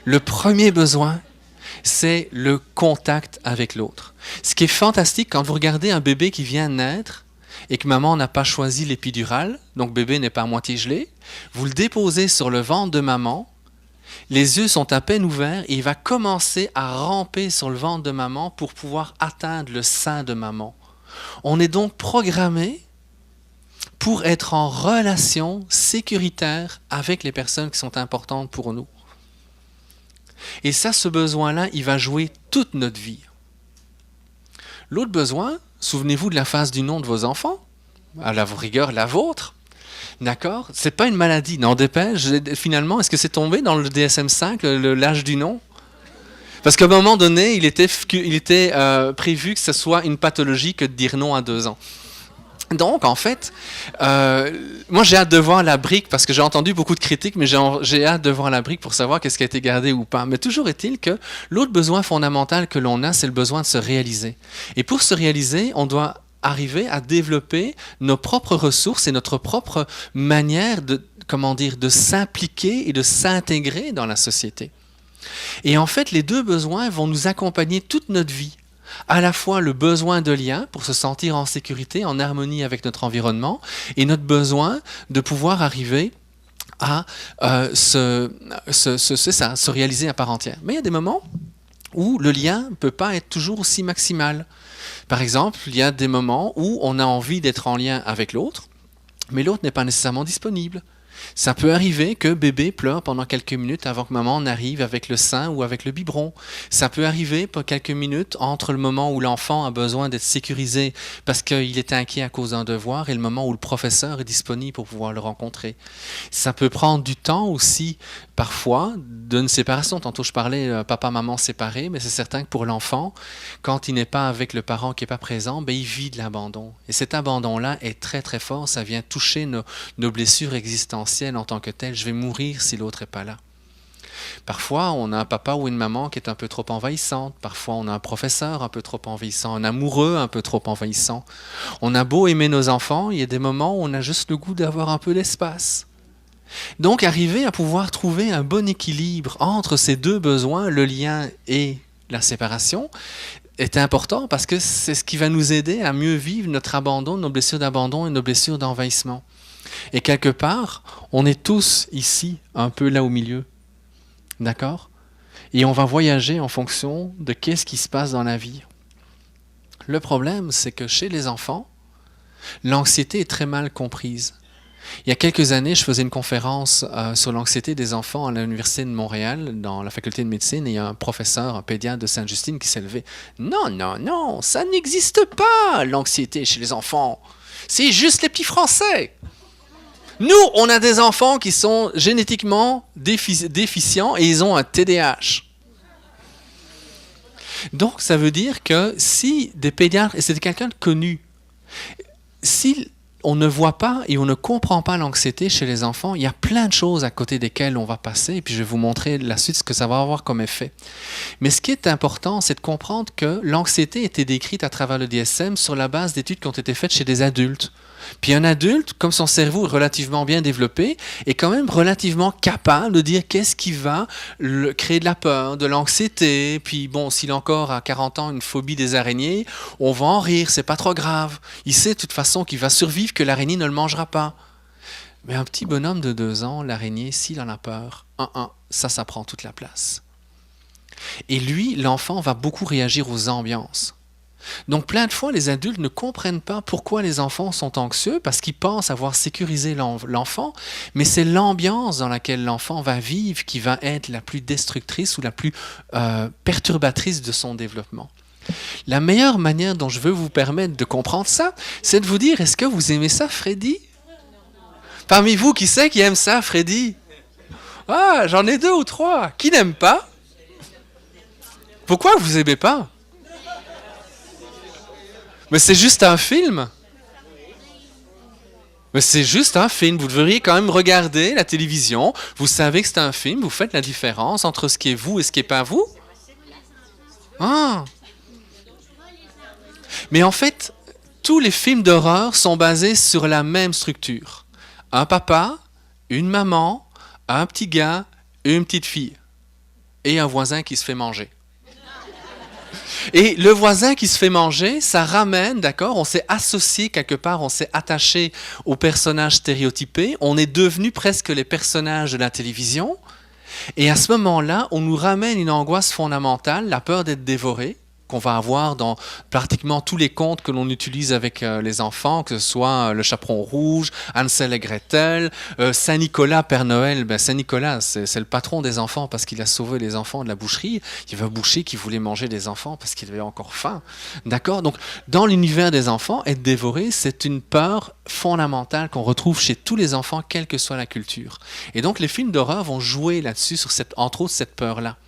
Speaker 2: Le premier besoin, c'est le contact avec l'autre. Ce qui est fantastique, quand vous regardez un bébé qui vient de naître et que maman n'a pas choisi l'épidurale, donc bébé n'est pas à moitié gelé, vous le déposez sur le ventre de maman, les yeux sont à peine ouverts et il va commencer à ramper sur le ventre de maman pour pouvoir atteindre le sein de maman. On est donc programmé pour être en relation sécuritaire avec les personnes qui sont importantes pour nous. Et ça, ce besoin-là, il va jouer toute notre vie. L'autre besoin, souvenez-vous de la phase du nom de vos enfants, à la rigueur la vôtre, d'accord? C'est pas une maladie, n'en dépêche. Finalement, est-ce que c'est tombé dans le DSM-5, l'âge du nom? Parce qu'à un moment donné, il était prévu que ce soit une pathologie que de dire non à 2 ans. Donc, en fait, moi j'ai hâte de voir la brique, parce que j'ai entendu beaucoup de critiques, mais j'ai hâte de voir la brique pour savoir qu'est-ce qui a été gardé ou pas. Mais toujours est-il que l'autre besoin fondamental que l'on a, c'est le besoin de se réaliser. Et pour se réaliser, on doit arriver à développer nos propres ressources et notre propre manière de s'impliquer et de s'intégrer dans la société. Et en fait, les 2 besoins vont nous accompagner toute notre vie. À la fois le besoin de lien pour se sentir en sécurité, en harmonie avec notre environnement, et notre besoin de pouvoir arriver à se réaliser à part entière. Mais il y a des moments où le lien ne peut pas être toujours aussi maximal. Par exemple, il y a des moments où on a envie d'être en lien avec l'autre, mais l'autre n'est pas nécessairement disponible. Ça peut arriver que bébé pleure pendant quelques minutes avant que maman n'arrive avec le sein ou avec le biberon. Ça peut arriver pour quelques minutes entre le moment où l'enfant a besoin d'être sécurisé parce qu'il est inquiet à cause d'un devoir et le moment où le professeur est disponible pour pouvoir le rencontrer. Ça peut prendre du temps aussi, parfois, d'une séparation. Tantôt je parlais papa-maman séparés, mais c'est certain que pour l'enfant, quand il n'est pas avec le parent qui n'est pas présent, il vit de l'abandon. Et cet abandon-là est très très fort, ça vient toucher nos blessures existentielles en tant que telles. Je vais mourir si l'autre n'est pas là. Parfois, on a un papa ou une maman qui est un peu trop envahissante. Parfois, on a un professeur un peu trop envahissant, un amoureux un peu trop envahissant. On a beau aimer nos enfants, il y a des moments où on a juste le goût d'avoir un peu d'espace. Donc, arriver à pouvoir trouver un bon équilibre entre ces 2 besoins, le lien et la séparation, est important parce que c'est ce qui va nous aider à mieux vivre notre abandon, nos blessures d'abandon et nos blessures d'envahissement. Et quelque part, on est tous ici, un peu là au milieu. D'accord? Et on va voyager en fonction de qu'est-ce qui se passe dans la vie. Le problème, c'est que chez les enfants, l'anxiété est très mal comprise. Il y a quelques années, je faisais une conférence sur l'anxiété des enfants à l'Université de Montréal, dans la faculté de médecine, et il y a un professeur, un pédiatre de Sainte-Justine qui s'est levé. Non, non, non, ça n'existe pas, l'anxiété chez les enfants. C'est juste les petits Français. Nous, on a des enfants qui sont génétiquement déficients et ils ont un TDAH. Donc, ça veut dire que si des pédiatres, et c'était quelqu'un de connu, si on ne voit pas et on ne comprend pas l'anxiété chez les enfants, il y a plein de choses à côté desquelles on va passer, et puis je vais vous montrer la suite ce que ça va avoir comme effet. Mais ce qui est important, c'est de comprendre que l'anxiété était décrite à travers le DSM sur la base d'études qui ont été faites chez des adultes. Puis un adulte, comme son cerveau est relativement bien développé, est quand même relativement capable de dire qu'est-ce qui va créer de la peur, de l'anxiété. Puis bon, s'il a encore à 40 ans une phobie des araignées, on va en rire, c'est pas trop grave. Il sait de toute façon qu'il va survivre, que l'araignée ne le mangera pas. Mais un petit bonhomme de 2 ans, l'araignée, s'il en a peur, ça prend toute la place. Et lui, l'enfant, va beaucoup réagir aux ambiances. Donc plein de fois, les adultes ne comprennent pas pourquoi les enfants sont anxieux, parce qu'ils pensent avoir sécurisé l'enfant, mais c'est l'ambiance dans laquelle l'enfant va vivre qui va être la plus destructrice ou la plus perturbatrice de son développement. La meilleure manière dont je veux vous permettre de comprendre ça, c'est de vous dire, est-ce que vous aimez ça, Freddy? Parmi vous, qui c'est qui aime ça, Freddy? Ah, j'en ai 2 ou 3. Qui n'aime pas? Pourquoi vous n'aimez pas? Mais c'est juste un film. Mais c'est juste un film. Vous devriez quand même regarder la télévision. Vous savez que c'est un film. Vous faites la différence entre ce qui est vous et ce qui n'est pas vous. Ah. Mais en fait, tous les films d'horreur sont basés sur la même structure. Un papa, une maman, un petit gars, une petite fille. Et un voisin qui se fait manger. Et le voisin qui se fait manger, ça ramène, d'accord, on s'est associé quelque part, on s'est attaché aux personnages stéréotypés, on est devenu presque les personnages de la télévision, et à ce moment-là, on nous ramène une angoisse fondamentale, la peur d'être dévoré, qu'on va avoir dans pratiquement tous les contes que l'on utilise avec les enfants, que ce soit le Chaperon Rouge, Hansel et Gretel, Saint-Nicolas, Père Noël. Ben, Saint-Nicolas, c'est le patron des enfants parce qu'il a sauvé les enfants de la boucherie. Il y avait un boucher qui voulait manger des enfants parce qu'il avait encore faim. D'accord? Donc, dans l'univers des enfants, être dévoré, c'est une peur fondamentale qu'on retrouve chez tous les enfants, quelle que soit la culture. Et donc, les films d'horreur vont jouer là-dessus, sur entre autres cette peur-là.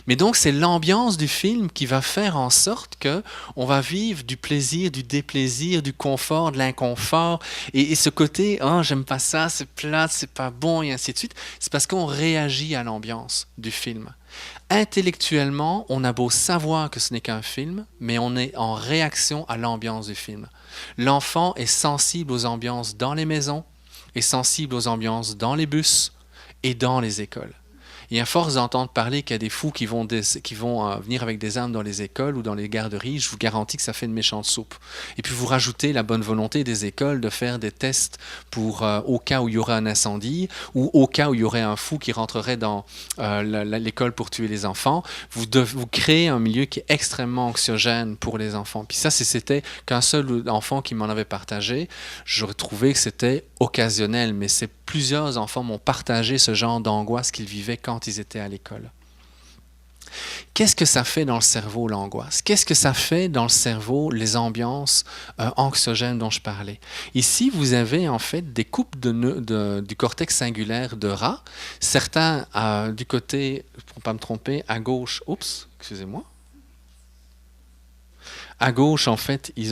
Speaker 2: Mais donc, c'est l'ambiance du film qui va faire en sorte qu'on va vivre du plaisir, du déplaisir, du confort, de l'inconfort. Et ce côté, oh, j'aime pas ça, c'est plate, c'est pas bon, et ainsi de suite, c'est parce qu'on réagit à l'ambiance du film. Intellectuellement, on a beau savoir que ce n'est qu'un film, mais on est en réaction à l'ambiance du film. L'enfant est sensible aux ambiances dans les maisons, est sensible aux ambiances dans les bus et dans les écoles. Et à force d'entendre parler qu'il y a des fous qui vont venir avec des armes dans les écoles ou dans les garderies, je vous garantis que ça fait une méchante soupe. Et puis vous rajoutez la bonne volonté des écoles de faire des tests pour au cas où il y aurait un incendie ou au cas où il y aurait un fou qui rentrerait dans l'école pour tuer les enfants. Vous créez un milieu qui est extrêmement anxiogène pour les enfants. Puis ça, si c'était qu'un seul enfant qui m'en avait partagé, j'aurais trouvé que c'était occasionnel, mais c'est plusieurs enfants m'ont partagé ce genre d'angoisse qu'ils vivaient quand ils étaient à l'école. Qu'est-ce que ça fait dans le cerveau, l'angoisse? Qu'est-ce que ça fait dans le cerveau, les ambiances anxiogènes dont je parlais? Ici, vous avez en fait des coupes du cortex singulaire de rat. Certains du côté, pour ne pas me tromper, à gauche, excusez-moi. À gauche, en fait, ils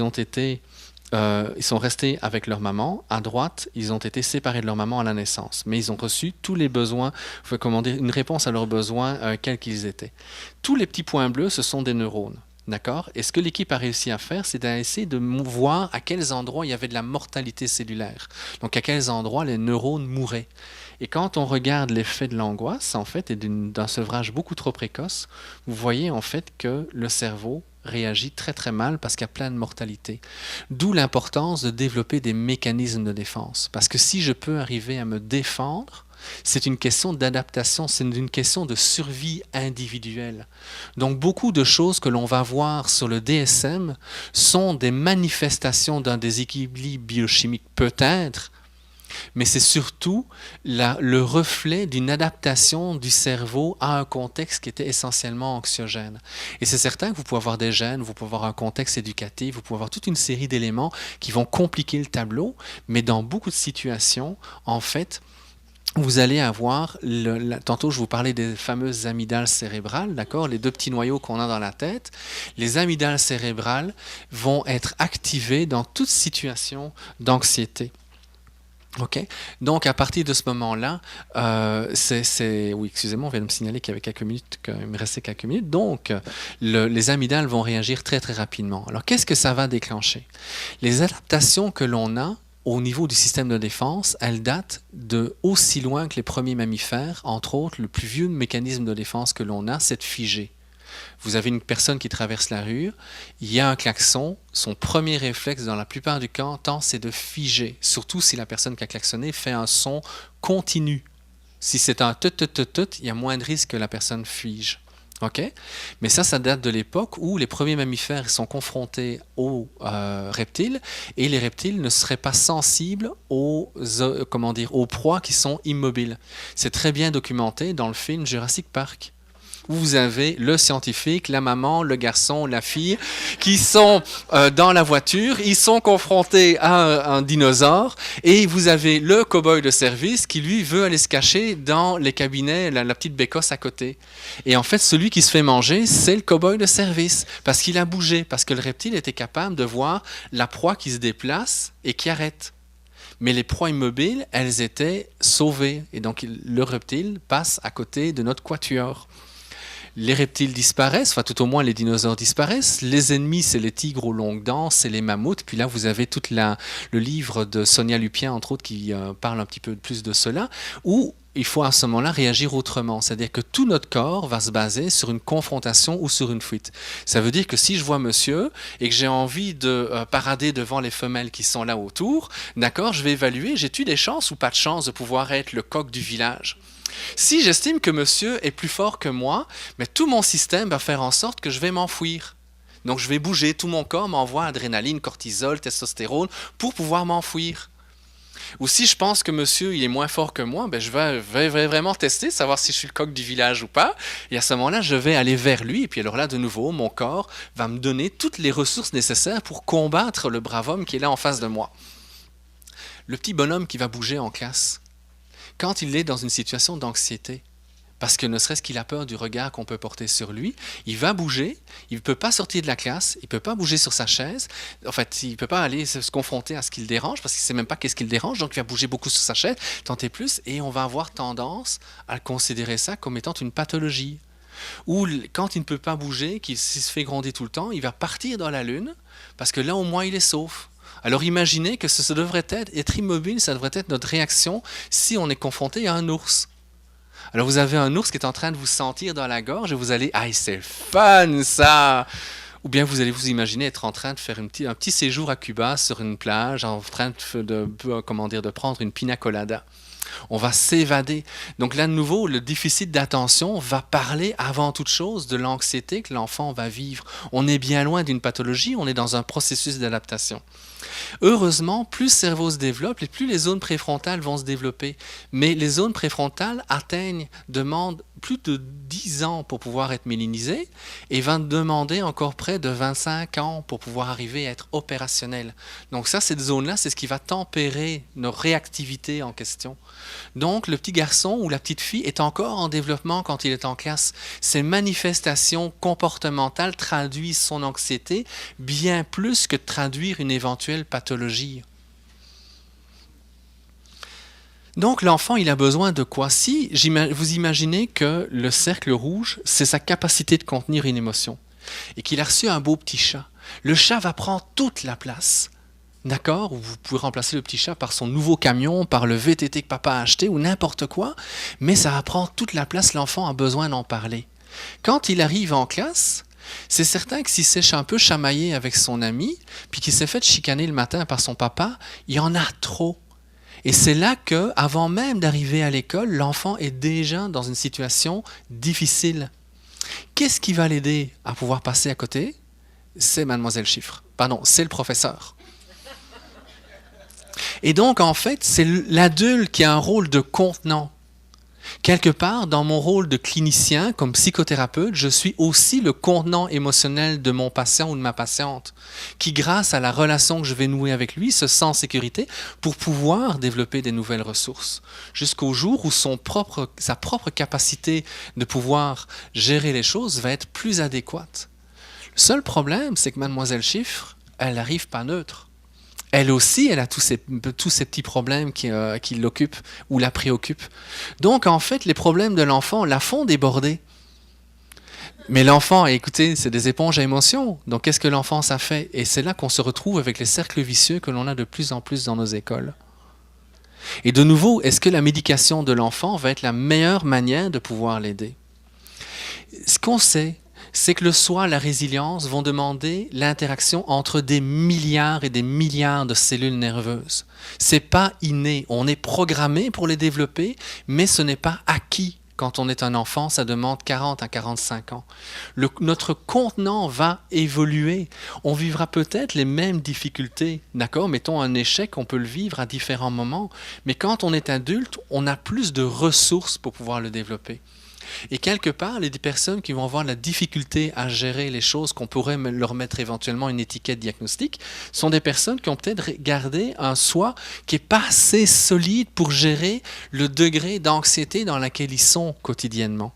Speaker 2: sont restés avec leur maman. À droite, ils ont été séparés de leur maman à la naissance. Mais ils ont reçu tous les besoins, une réponse à leurs besoins, quels qu'ils étaient. Tous les petits points bleus, ce sont des neurones. D'accord? Et ce que l'équipe a réussi à faire, c'est d'essayer de voir à quels endroits il y avait de la mortalité cellulaire. Donc, à quels endroits les neurones mouraient. Et quand on regarde l'effet de l'angoisse, en fait, et d'un sevrage beaucoup trop précoce, vous voyez en fait que le cerveau réagit très très mal parce qu'il y a plein de mortalité. D'où l'importance de développer des mécanismes de défense. Parce que si je peux arriver à me défendre, c'est une question d'adaptation, c'est une question de survie individuelle. Donc beaucoup de choses que l'on va voir sur le DSM sont des manifestations d'un déséquilibre biochimique peut-être, Mais c'est surtout le reflet d'une adaptation du cerveau à un contexte qui était essentiellement anxiogène. Et c'est certain que vous pouvez avoir des gènes, vous pouvez avoir un contexte éducatif, vous pouvez avoir toute une série d'éléments qui vont compliquer le tableau, mais dans beaucoup de situations, en fait, vous allez avoir, tantôt je vous parlais des fameuses amygdales cérébrales, d'accord, les deux petits noyaux qu'on a dans la tête. Les amygdales cérébrales vont être activées dans toute situation d'anxiété. OK. Donc, à partir de ce moment-là, oui, excusez-moi, on vient de me signaler qu'il y avait quelques minutes, qu'il me restait quelques minutes. Donc, les amygdales vont réagir très, très rapidement. Alors, qu'est-ce que ça va déclencher? Les adaptations que l'on a au niveau du système de défense, elles datent de aussi loin que les premiers mammifères. Entre autres, le plus vieux mécanisme de défense que l'on a, c'est de figer. Vous avez une personne qui traverse la rue, il y a un klaxon, son premier réflexe dans la plupart du temps, c'est de figer, surtout si la personne qui a klaxonné fait un son continu. Si c'est un tut-tut-tut-tut, il y a moins de risque que la personne fige. Okay? Mais ça date de l'époque où les premiers mammifères sont confrontés aux reptiles, et les reptiles ne seraient pas sensibles aux proies qui sont immobiles. C'est très bien documenté dans le film Jurassic Park, où vous avez le scientifique, la maman, le garçon, la fille, qui sont dans la voiture, ils sont confrontés à un dinosaure, et vous avez le cow-boy de service qui, lui, veut aller se cacher dans les cabinets, la petite bécosse à côté. Et en fait, celui qui se fait manger, c'est le cow-boy de service, parce qu'il a bougé, parce que le reptile était capable de voir la proie qui se déplace et qui arrête. Mais les proies immobiles, elles étaient sauvées, et donc le reptile passe à côté de notre quatuor. Les reptiles disparaissent, enfin tout au moins les dinosaures disparaissent. Les ennemis, c'est les tigres aux longues dents, c'est les mammouths. Puis là, vous avez tout le livre de Sonia Lupien, entre autres, qui parle un petit peu plus de cela, où il faut à ce moment-là réagir autrement. C'est-à-dire que tout notre corps va se baser sur une confrontation ou sur une fuite. Ça veut dire que si je vois monsieur et que j'ai envie de parader devant les femelles qui sont là autour, d'accord, je vais évaluer, j'ai-tu des chances ou pas de chance de pouvoir être le coq du village? Si j'estime que monsieur est plus fort que moi, mais tout mon système va faire en sorte que je vais m'enfuir. Donc je vais bouger, tout mon corps m'envoie adrénaline, cortisol, testostérone pour pouvoir m'enfuir. Ou si je pense que monsieur il est moins fort que moi, ben je vais vraiment tester, savoir si je suis le coq du village ou pas. Et à ce moment-là, je vais aller vers lui. Et puis alors là, de nouveau, mon corps va me donner toutes les ressources nécessaires pour combattre le brave homme qui est là en face de moi. Le petit bonhomme qui va bouger en classe, quand il est dans une situation d'anxiété, parce que ne serait-ce qu'il a peur du regard qu'on peut porter sur lui, il va bouger, il ne peut pas sortir de la classe, il ne peut pas bouger sur sa chaise, en fait, il ne peut pas aller se confronter à ce qui le dérange, parce qu'il ne sait même pas qu'est-ce qui le dérange, donc il va bouger beaucoup sur sa chaise, tenter plus, et on va avoir tendance à considérer ça comme étant une pathologie. Ou quand il ne peut pas bouger, qu'il se fait gronder tout le temps, il va partir dans la lune, parce que là au moins il est sauf. Alors imaginez que ça devrait être immobile, ça devrait être notre réaction si on est confronté à un ours. Alors vous avez un ours qui est en train de vous sentir dans la gorge et vous allez « Ah, c'est fun ça !» Ou bien vous allez vous imaginer être en train de faire un petit séjour à Cuba sur une plage, en train de prendre une pina colada. On va s'évader. Donc là, de nouveau, le déficit d'attention va parler avant toute chose de l'anxiété que l'enfant va vivre. On est bien loin d'une pathologie, on est dans un processus d'adaptation. Heureusement, plus le cerveau se développe et plus les zones préfrontales vont se développer. Mais les zones préfrontales demandent plus de 10 ans pour pouvoir être mélinisées et vont demander encore près de 25 ans pour pouvoir arriver à être opérationnelles. Donc ça, cette zone-là, c'est ce qui va tempérer nos réactivités en question. Donc le petit garçon ou la petite fille est encore en développement quand il est en classe. Ces manifestations comportementales traduisent son anxiété bien plus que de traduire une éventuelle pathologie. Donc l'enfant, il a besoin de quoi? Si vous imaginez que le cercle rouge, c'est sa capacité de contenir une émotion, et qu'il a reçu un beau petit chat, le chat va prendre toute la place. D'accord? Ou vous pouvez remplacer le petit chat par son nouveau camion, par le VTT que papa a acheté, ou n'importe quoi, mais ça va prendre toute la place, l'enfant a besoin d'en parler. Quand il arrive en classe, c'est certain que s'il s'est un peu chamaillé avec son ami, puis qu'il s'est fait chicaner le matin par son papa, il y en a trop. Et c'est là que, avant même d'arriver à l'école, l'enfant est déjà dans une situation difficile. Qu'est-ce qui va l'aider à pouvoir passer à côté? C'est Mademoiselle Chiffre. Pardon, c'est le professeur. Et donc, en fait, c'est l'adulte qui a un rôle de contenant. Quelque part, dans mon rôle de clinicien, comme psychothérapeute, je suis aussi le contenant émotionnel de mon patient ou de ma patiente, qui, grâce à la relation que je vais nouer avec lui, se sent en sécurité pour pouvoir développer des nouvelles ressources, jusqu'au jour où sa propre capacité de pouvoir gérer les choses va être plus adéquate. Le seul problème, c'est que Mademoiselle Chiffre, elle n'arrive pas neutre. Elle aussi, elle a tous ces petits problèmes qui l'occupent ou la préoccupent. Donc, en fait, les problèmes de l'enfant la font déborder. Mais l'enfant, écoutez, c'est des éponges à émotions. Donc, qu'est-ce que l'enfant, ça fait? Et c'est là qu'on se retrouve avec les cercles vicieux que l'on a de plus en plus dans nos écoles. Et de nouveau, est-ce que la médication de l'enfant va être la meilleure manière de pouvoir l'aider? Ce qu'on sait, c'est que le soi, la résilience vont demander l'interaction entre des milliards et des milliards de cellules nerveuses. Ce n'est pas inné, on est programmé pour les développer, mais ce n'est pas acquis. Quand on est un enfant, ça demande 40 à 45 ans. Notre contenant va évoluer. On vivra peut-être les mêmes difficultés, d'accord? Mettons un échec, on peut le vivre à différents moments, mais quand on est adulte, on a plus de ressources pour pouvoir le développer. Et quelque part, les personnes qui vont avoir la difficulté à gérer les choses, qu'on pourrait leur mettre éventuellement une étiquette diagnostique, sont des personnes qui ont peut-être gardé un soi qui n'est pas assez solide pour gérer le degré d'anxiété dans lequel ils sont quotidiennement.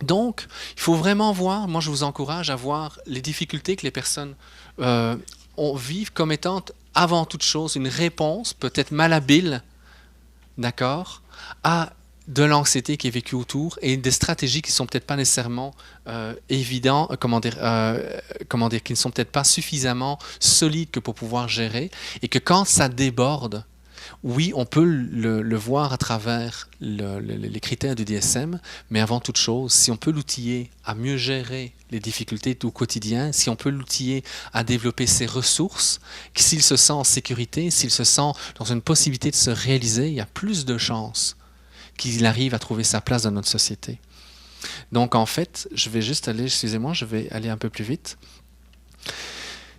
Speaker 2: Donc, il faut vraiment voir, moi je vous encourage à voir les difficultés que les personnes vivent comme étant avant toute chose une réponse, peut-être malhabile, d'accord, à de l'anxiété qui est vécue autour et des stratégies qui ne sont peut-être pas nécessairement évidentes, qui ne sont peut-être pas suffisamment solides que pour pouvoir gérer, et que quand ça déborde, oui, on peut le voir à travers les critères du DSM, mais avant toute chose, si on peut l'outiller à mieux gérer les difficultés au quotidien, si on peut l'outiller à développer ses ressources, s'il se sent en sécurité, s'il se sent dans une possibilité de se réaliser, il y a plus de chances qu'il arrive à trouver sa place dans notre société. Donc en fait, je vais aller un peu plus vite.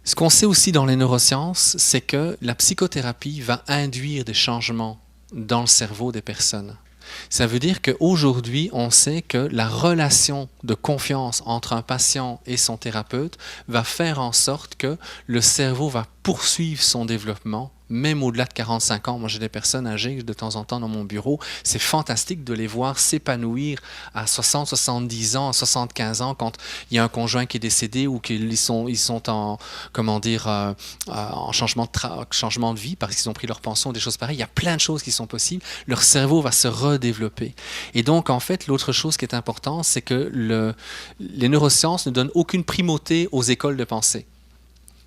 Speaker 2: Ce qu'on sait aussi dans les neurosciences, c'est que la psychothérapie va induire des changements dans le cerveau des personnes. Ça veut dire qu'aujourd'hui, on sait que la relation de confiance entre un patient et son thérapeute va faire en sorte que le cerveau va poursuivre son développement, même au-delà de 45 ans. Moi, j'ai des personnes âgées de temps en temps dans mon bureau. C'est fantastique de les voir s'épanouir à 60, 70 ans, à 75 ans, quand il y a un conjoint qui est décédé ou qu'ils sont en, en changement de vie parce qu'ils ont pris leur pension, des choses pareilles. Il y a plein de choses qui sont possibles. Leur cerveau va se redévelopper. Et donc, en fait, l'autre chose qui est importante, c'est que les neurosciences ne donnent aucune primauté aux écoles de pensée.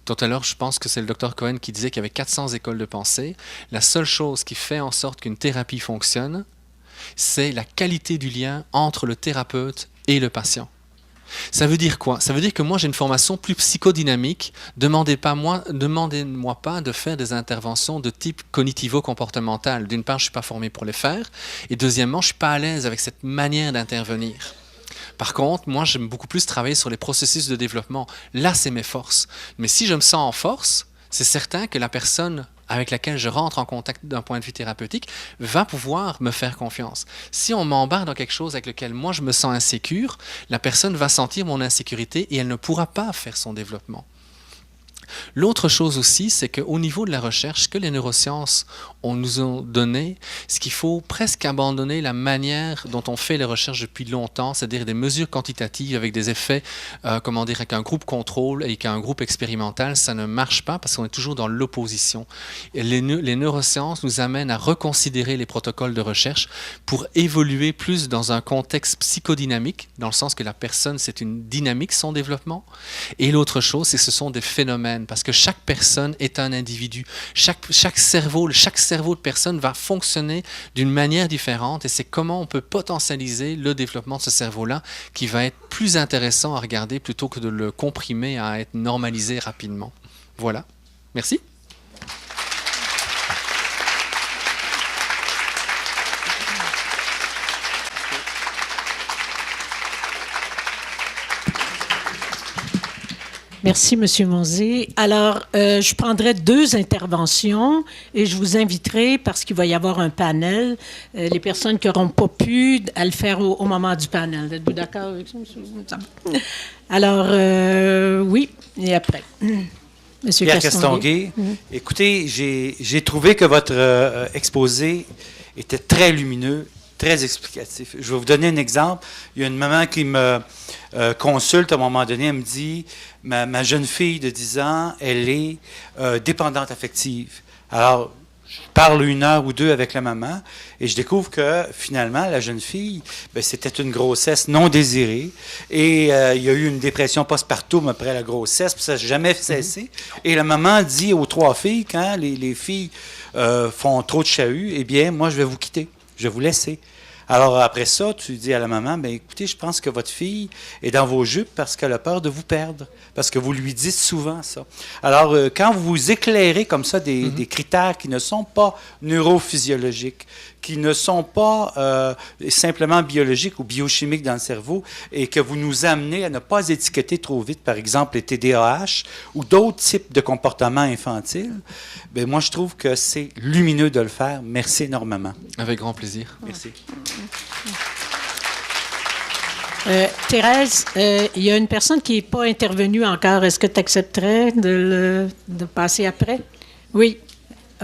Speaker 2: Tout à l'heure, je pense que c'est le Dr Cohen qui disait qu'il y avait 400 écoles de pensée. La seule chose qui fait en sorte qu'une thérapie fonctionne, c'est la qualité du lien entre le thérapeute et le patient. Ça veut dire quoi? Ça veut dire que moi, j'ai une formation plus psychodynamique. Demandez-moi pas de faire des interventions de type cognitivo-comportemental. D'une part, je ne suis pas formé pour les faire. Et deuxièmement, je ne suis pas à l'aise avec cette manière d'intervenir. Par contre, moi, j'aime beaucoup plus travailler sur les processus de développement. Là, c'est mes forces. Mais si je me sens en force, c'est certain que la personne avec laquelle je rentre en contact d'un point de vue thérapeutique va pouvoir me faire confiance. Si on m'embarque dans quelque chose avec lequel moi, je me sens insécure, la personne va sentir mon insécurité et elle ne pourra pas faire son développement. L'autre chose aussi, c'est qu'au niveau de la recherche, ce que les neurosciences nous ont donné, c'est qu'il faut presque abandonner la manière dont on fait les recherches depuis longtemps, c'est-à-dire des mesures quantitatives avec des effets, avec un groupe contrôle et qu'un groupe expérimental, ça ne marche pas parce qu'on est toujours dans l'opposition. Les neurosciences nous amènent à reconsidérer les protocoles de recherche pour évoluer plus dans un contexte psychodynamique, dans le sens que la personne, c'est une dynamique, son développement. Et l'autre chose, c'est que ce sont des phénomènes, parce que chaque personne est un individu. Chaque cerveau de personne va fonctionner d'une manière différente et c'est comment on peut potentialiser le développement de ce cerveau-là qui va être plus intéressant à regarder plutôt que de le comprimer à être normalisé rapidement. Voilà. Merci.
Speaker 1: Merci, M. Monzé. Alors, je prendrai 2 interventions et je vous inviterai, parce qu'il va y avoir un panel, les personnes qui n'auront pas pu à le faire au moment du panel. Êtes-vous d'accord avec ça, M. Alors, oui, et après. Monsieur
Speaker 3: Pierre Castonguay. Écoutez, j'ai trouvé que votre exposé était très lumineux, très explicatif. Je vais vous donner un exemple. Il y a une maman qui me consulte à un moment donné. Elle me dit, ma jeune fille de 10 ans, elle est dépendante affective. Alors, je parle 1 heure ou 2 avec la maman et je découvre que finalement, la jeune fille, c'était une grossesse non désirée et il y a eu une dépression postpartum après la grossesse, puis ça n'a jamais cessé. Et la maman dit aux 3 filles, quand les filles font trop de chahut, eh bien, moi, je vais vous quitter, je vais vous laisser. Alors, après ça, tu dis à la maman, écoutez, je pense que votre fille est dans vos jupes parce qu'elle a peur de vous perdre, parce que vous lui dites souvent ça. Alors, quand vous éclairez comme ça des critères qui ne sont pas neurophysiologiques, qui ne sont pas simplement biologiques ou biochimiques dans le cerveau, et que vous nous amenez à ne pas étiqueter trop vite, par exemple, les TDAH ou d'autres types de comportements infantiles, moi, je trouve que c'est lumineux de le faire. Merci énormément.
Speaker 2: Avec grand plaisir.
Speaker 3: Merci.
Speaker 1: Thérèse, il y a une personne qui n'est pas intervenue encore. Est-ce que tu accepterais de passer après? Oui.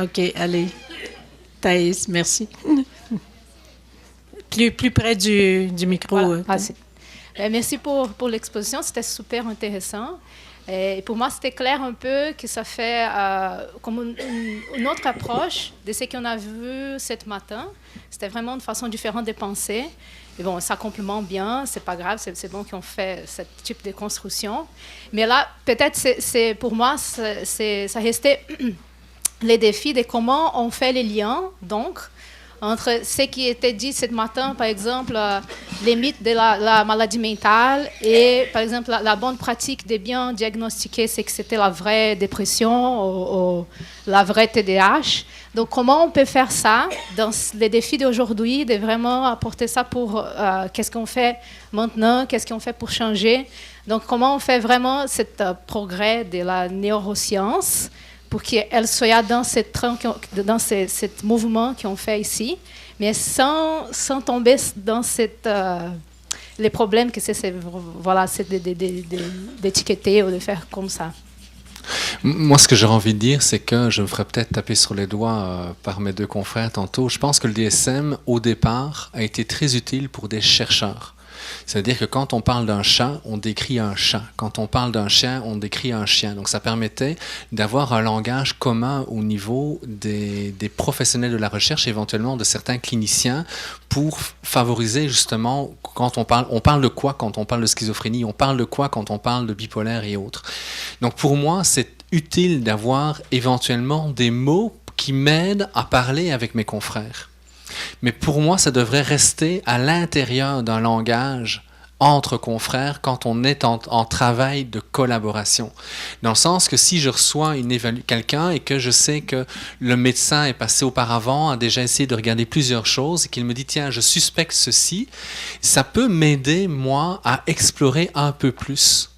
Speaker 1: OK, allez. Thaïs, merci. Plus près du micro.
Speaker 4: Voilà, merci pour l'exposition, c'était super intéressant. Et pour moi, c'était clair un peu que ça fait comme une autre approche de ce qu'on a vu ce matin. C'était vraiment une façon différente de penser. Et bon, ça complémente bien, c'est pas grave, c'est bon qu'on fait ce type de construction. Mais là, peut-être, pour moi, ça restait les défis de comment on fait les liens, donc, entre ce qui était dit ce matin, par exemple, les mythes de la maladie mentale et, par exemple, la bonne pratique de bien diagnostiquer ce que c'était la vraie dépression ou la vraie TDAH. Donc, comment on peut faire ça dans les défis d'aujourd'hui, de vraiment apporter ça pour qu'est-ce qu'on fait maintenant, qu'est-ce qu'on fait pour changer. Donc, comment on fait vraiment ce progrès de la neuroscience pour qu'elle soit dans ce mouvement qu'on fait ici, mais sans tomber dans les problèmes que c'est d'étiqueter ou de faire comme ça.
Speaker 2: Moi, ce que j'aurais envie de dire, c'est que je me ferais peut-être taper sur les doigts par mes 2 confrères tantôt. Je pense que le DSM, au départ, a été très utile pour des chercheurs. C'est-à-dire que quand on parle d'un chat, on décrit un chat. Quand on parle d'un chien, on décrit un chien. Donc ça permettait d'avoir un langage commun au niveau des professionnels de la recherche, éventuellement de certains cliniciens, pour favoriser justement, quand on parle de quoi quand on parle de schizophrénie, on parle de quoi quand on parle de bipolaire et autres. Donc pour moi, c'est utile d'avoir éventuellement des mots qui m'aident à parler avec mes confrères. Mais pour moi, ça devrait rester à l'intérieur d'un langage entre confrères quand on est en travail de collaboration. Dans le sens que si je reçois quelqu'un et que je sais que le médecin est passé auparavant, a déjà essayé de regarder plusieurs choses et qu'il me dit « Tiens, je suspecte ceci », ça peut m'aider, moi, à explorer un peu plus.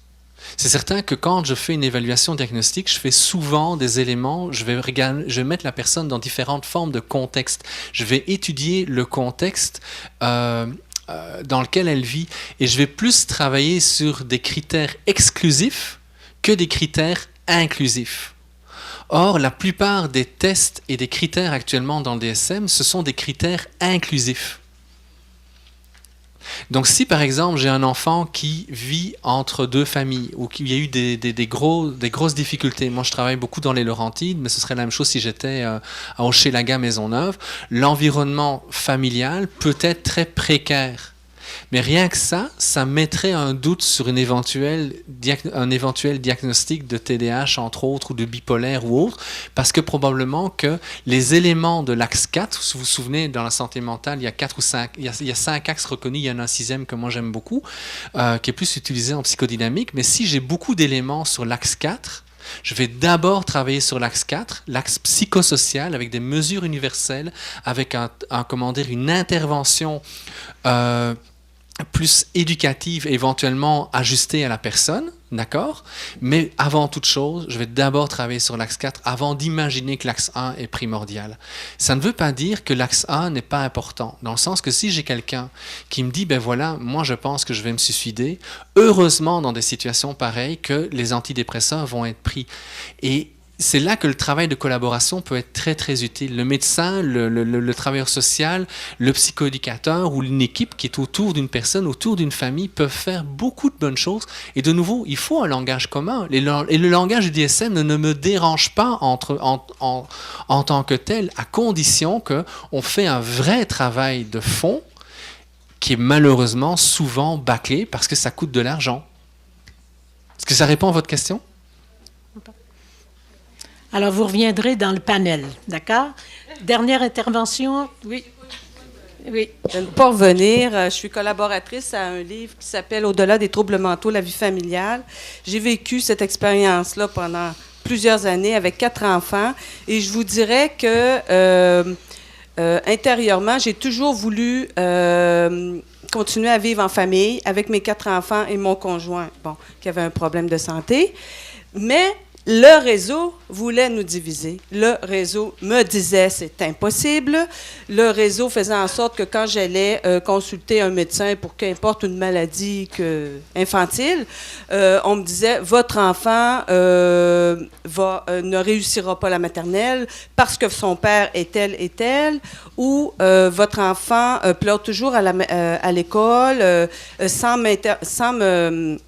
Speaker 2: C'est certain que quand je fais une évaluation diagnostique, je fais souvent des éléments, je vais mettre la personne dans différentes formes de contexte. Je vais étudier le contexte dans lequel elle vit et je vais plus travailler sur des critères exclusifs que des critères inclusifs. Or, la plupart des tests et des critères actuellement dans le DSM, ce sont des critères inclusifs. Donc si par exemple j'ai un enfant qui vit entre 2 familles ou qu'il y a eu des grosses difficultés, moi je travaille beaucoup dans les Laurentides, mais ce serait la même chose si j'étais à Hochelaga Maisonneuve, l'environnement familial peut être très précaire. Mais rien que ça mettrait un doute sur un éventuel diagnostic de TDAH, entre autres, ou de bipolaire ou autre, parce que probablement que les éléments de l'axe 4, si vous vous souvenez, dans la santé mentale, il y a 5 axes reconnus, il y en a un 6e que moi j'aime beaucoup, qui est plus utilisé en psychodynamique, mais si j'ai beaucoup d'éléments sur l'axe 4, je vais d'abord travailler sur l'axe 4, l'axe psychosocial, avec des mesures universelles, avec une intervention plus éducative, éventuellement ajustée à la personne. D'accord? Mais avant toute chose, je vais d'abord travailler sur l'axe 4 avant d'imaginer que l'axe 1 est primordial. Ça ne veut pas dire que l'axe 1 n'est pas important, dans le sens que si j'ai quelqu'un qui me dit, ben voilà, moi je pense que je vais me suicider, heureusement dans des situations pareilles que les antidépresseurs vont être pris. Et c'est là que le travail de collaboration peut être très, très utile. Le médecin, le travailleur social, le psychoéducateur ou une équipe qui est autour d'une personne, autour d'une famille, peuvent faire beaucoup de bonnes choses. Et de nouveau, il faut un langage commun. Et le langage du DSM ne me dérange pas en tant que tel, à condition qu'on fait un vrai travail de fond qui est malheureusement souvent bâclé parce que ça coûte de l'argent. Est-ce que ça répond à votre question?
Speaker 1: Alors, vous reviendrez dans le panel, d'accord? Dernière intervention, oui. Oui.
Speaker 5: Je ne peux pas revenir. Je suis collaboratrice à un livre qui s'appelle « Au-delà des troubles mentaux, la vie familiale ». J'ai vécu cette expérience-là pendant plusieurs années avec 4 enfants et je vous dirais que intérieurement, j'ai toujours voulu continuer à vivre en famille avec mes 4 enfants et mon conjoint, qui avait un problème de santé. Mais le réseau voulait nous diviser. Le réseau me disait c'est impossible. Le réseau faisait en sorte que quand j'allais consulter un médecin pour qu'importe une maladie infantile, on me disait votre enfant ne réussira pas la maternelle parce que son père est tel et tel, ou votre enfant pleure toujours à l'école sans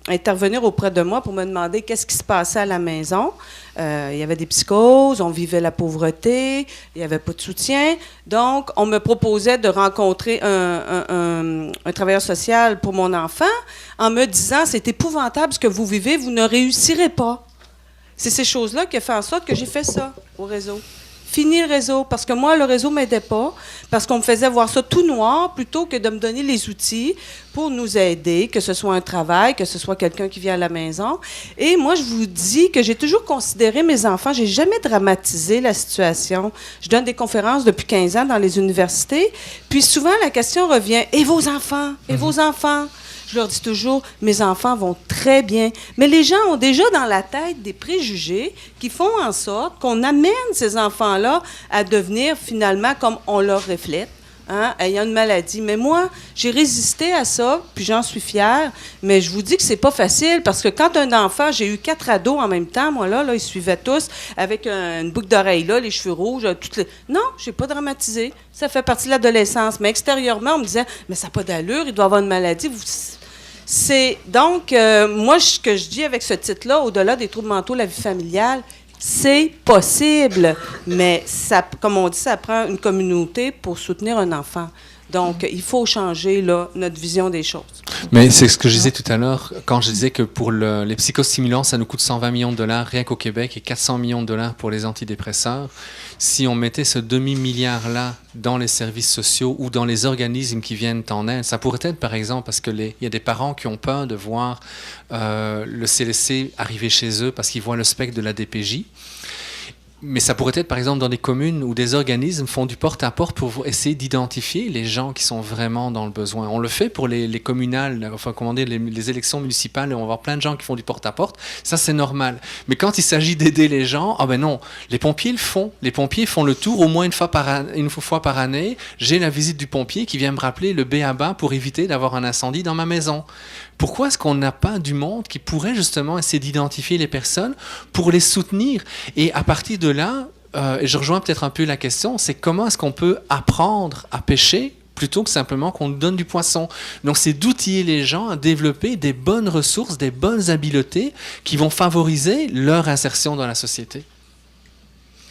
Speaker 5: intervenir auprès de moi pour me demander qu'est-ce qui se passait à la maison. Il y avait des psychoses, on vivait la pauvreté, il n'y avait pas de soutien. Donc, on me proposait de rencontrer un travailleur social pour mon enfant en me disant « c'est épouvantable ce que vous vivez, vous ne réussirez pas ». C'est ces choses-là qui ont fait en sorte que j'ai fait ça au réseau. Fini le réseau, parce que moi, le réseau ne m'aidait pas, parce qu'on me faisait voir ça tout noir, plutôt que de me donner les outils pour nous aider, que ce soit un travail, que ce soit quelqu'un qui vient à la maison. Et moi, je vous dis que j'ai toujours considéré mes enfants, j'ai jamais dramatisé la situation. Je donne des conférences depuis 15 ans dans les universités, puis souvent, la question revient « Et vos enfants? Et vos enfants? » Je leur dis toujours, mes enfants vont très bien. Mais les gens ont déjà dans la tête des préjugés qui font en sorte qu'on amène ces enfants-là à devenir finalement comme on leur reflète, ayant une maladie. Mais moi, j'ai résisté à ça, puis j'en suis fière. Mais je vous dis que c'est pas facile parce que quand un enfant, j'ai eu 4 ados en même temps, moi là ils suivaient tous avec une boucle d'oreille là, les cheveux rouges, Non, j'ai pas dramatisé. Ça fait partie de l'adolescence. Mais extérieurement, on me disait, mais ça n'a pas d'allure, il doit avoir une maladie. C'est donc, moi, ce que je dis avec ce titre-là, au-delà des troubles mentaux, la vie familiale, c'est possible, mais ça, comme on dit, ça prend une communauté pour soutenir un enfant. Donc, il faut changer là, notre vision des choses.
Speaker 2: Mais c'est ce que je disais tout à l'heure, quand je disais que pour les psychostimulants, ça nous coûte 120 millions de dollars rien qu'au Québec et 400 millions de dollars pour les antidépresseurs. Si on mettait ce demi-milliard-là dans les services sociaux ou dans les organismes qui viennent en aide, ça pourrait être, par exemple, parce qu'il y a des parents qui ont peur de voir le CLSC arriver chez eux parce qu'ils voient le spectre de la DPJ. Mais ça pourrait être, par exemple, dans des communes où des organismes font du porte-à-porte pour essayer d'identifier les gens qui sont vraiment dans le besoin. On le fait pour les communales, enfin, comment dire, les élections municipales, on va voir plein de gens qui font du porte-à-porte. Ça, c'est normal. Mais quand il s'agit d'aider les gens, ah ben non, les pompiers le font. Les pompiers font le tour au moins une fois par année. J'ai la visite du pompier qui vient me rappeler le b.a.-ba pour éviter d'avoir un incendie dans ma maison. Pourquoi est-ce qu'on n'a pas du monde qui pourrait justement essayer d'identifier les personnes pour les soutenir? Et à partir de là, et je rejoins peut-être un peu la question, c'est comment est-ce qu'on peut apprendre à pêcher plutôt que simplement qu'on nous donne du poisson. Donc, c'est d'outiller les gens à développer des bonnes ressources, des bonnes habiletés qui vont favoriser leur insertion dans la société.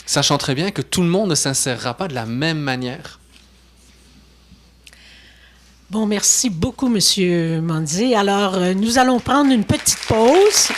Speaker 2: Sachant très bien que tout le monde ne s'insérera pas de la même manière.
Speaker 1: Bon, merci beaucoup, M. Manzi. Alors, nous allons prendre une petite pause.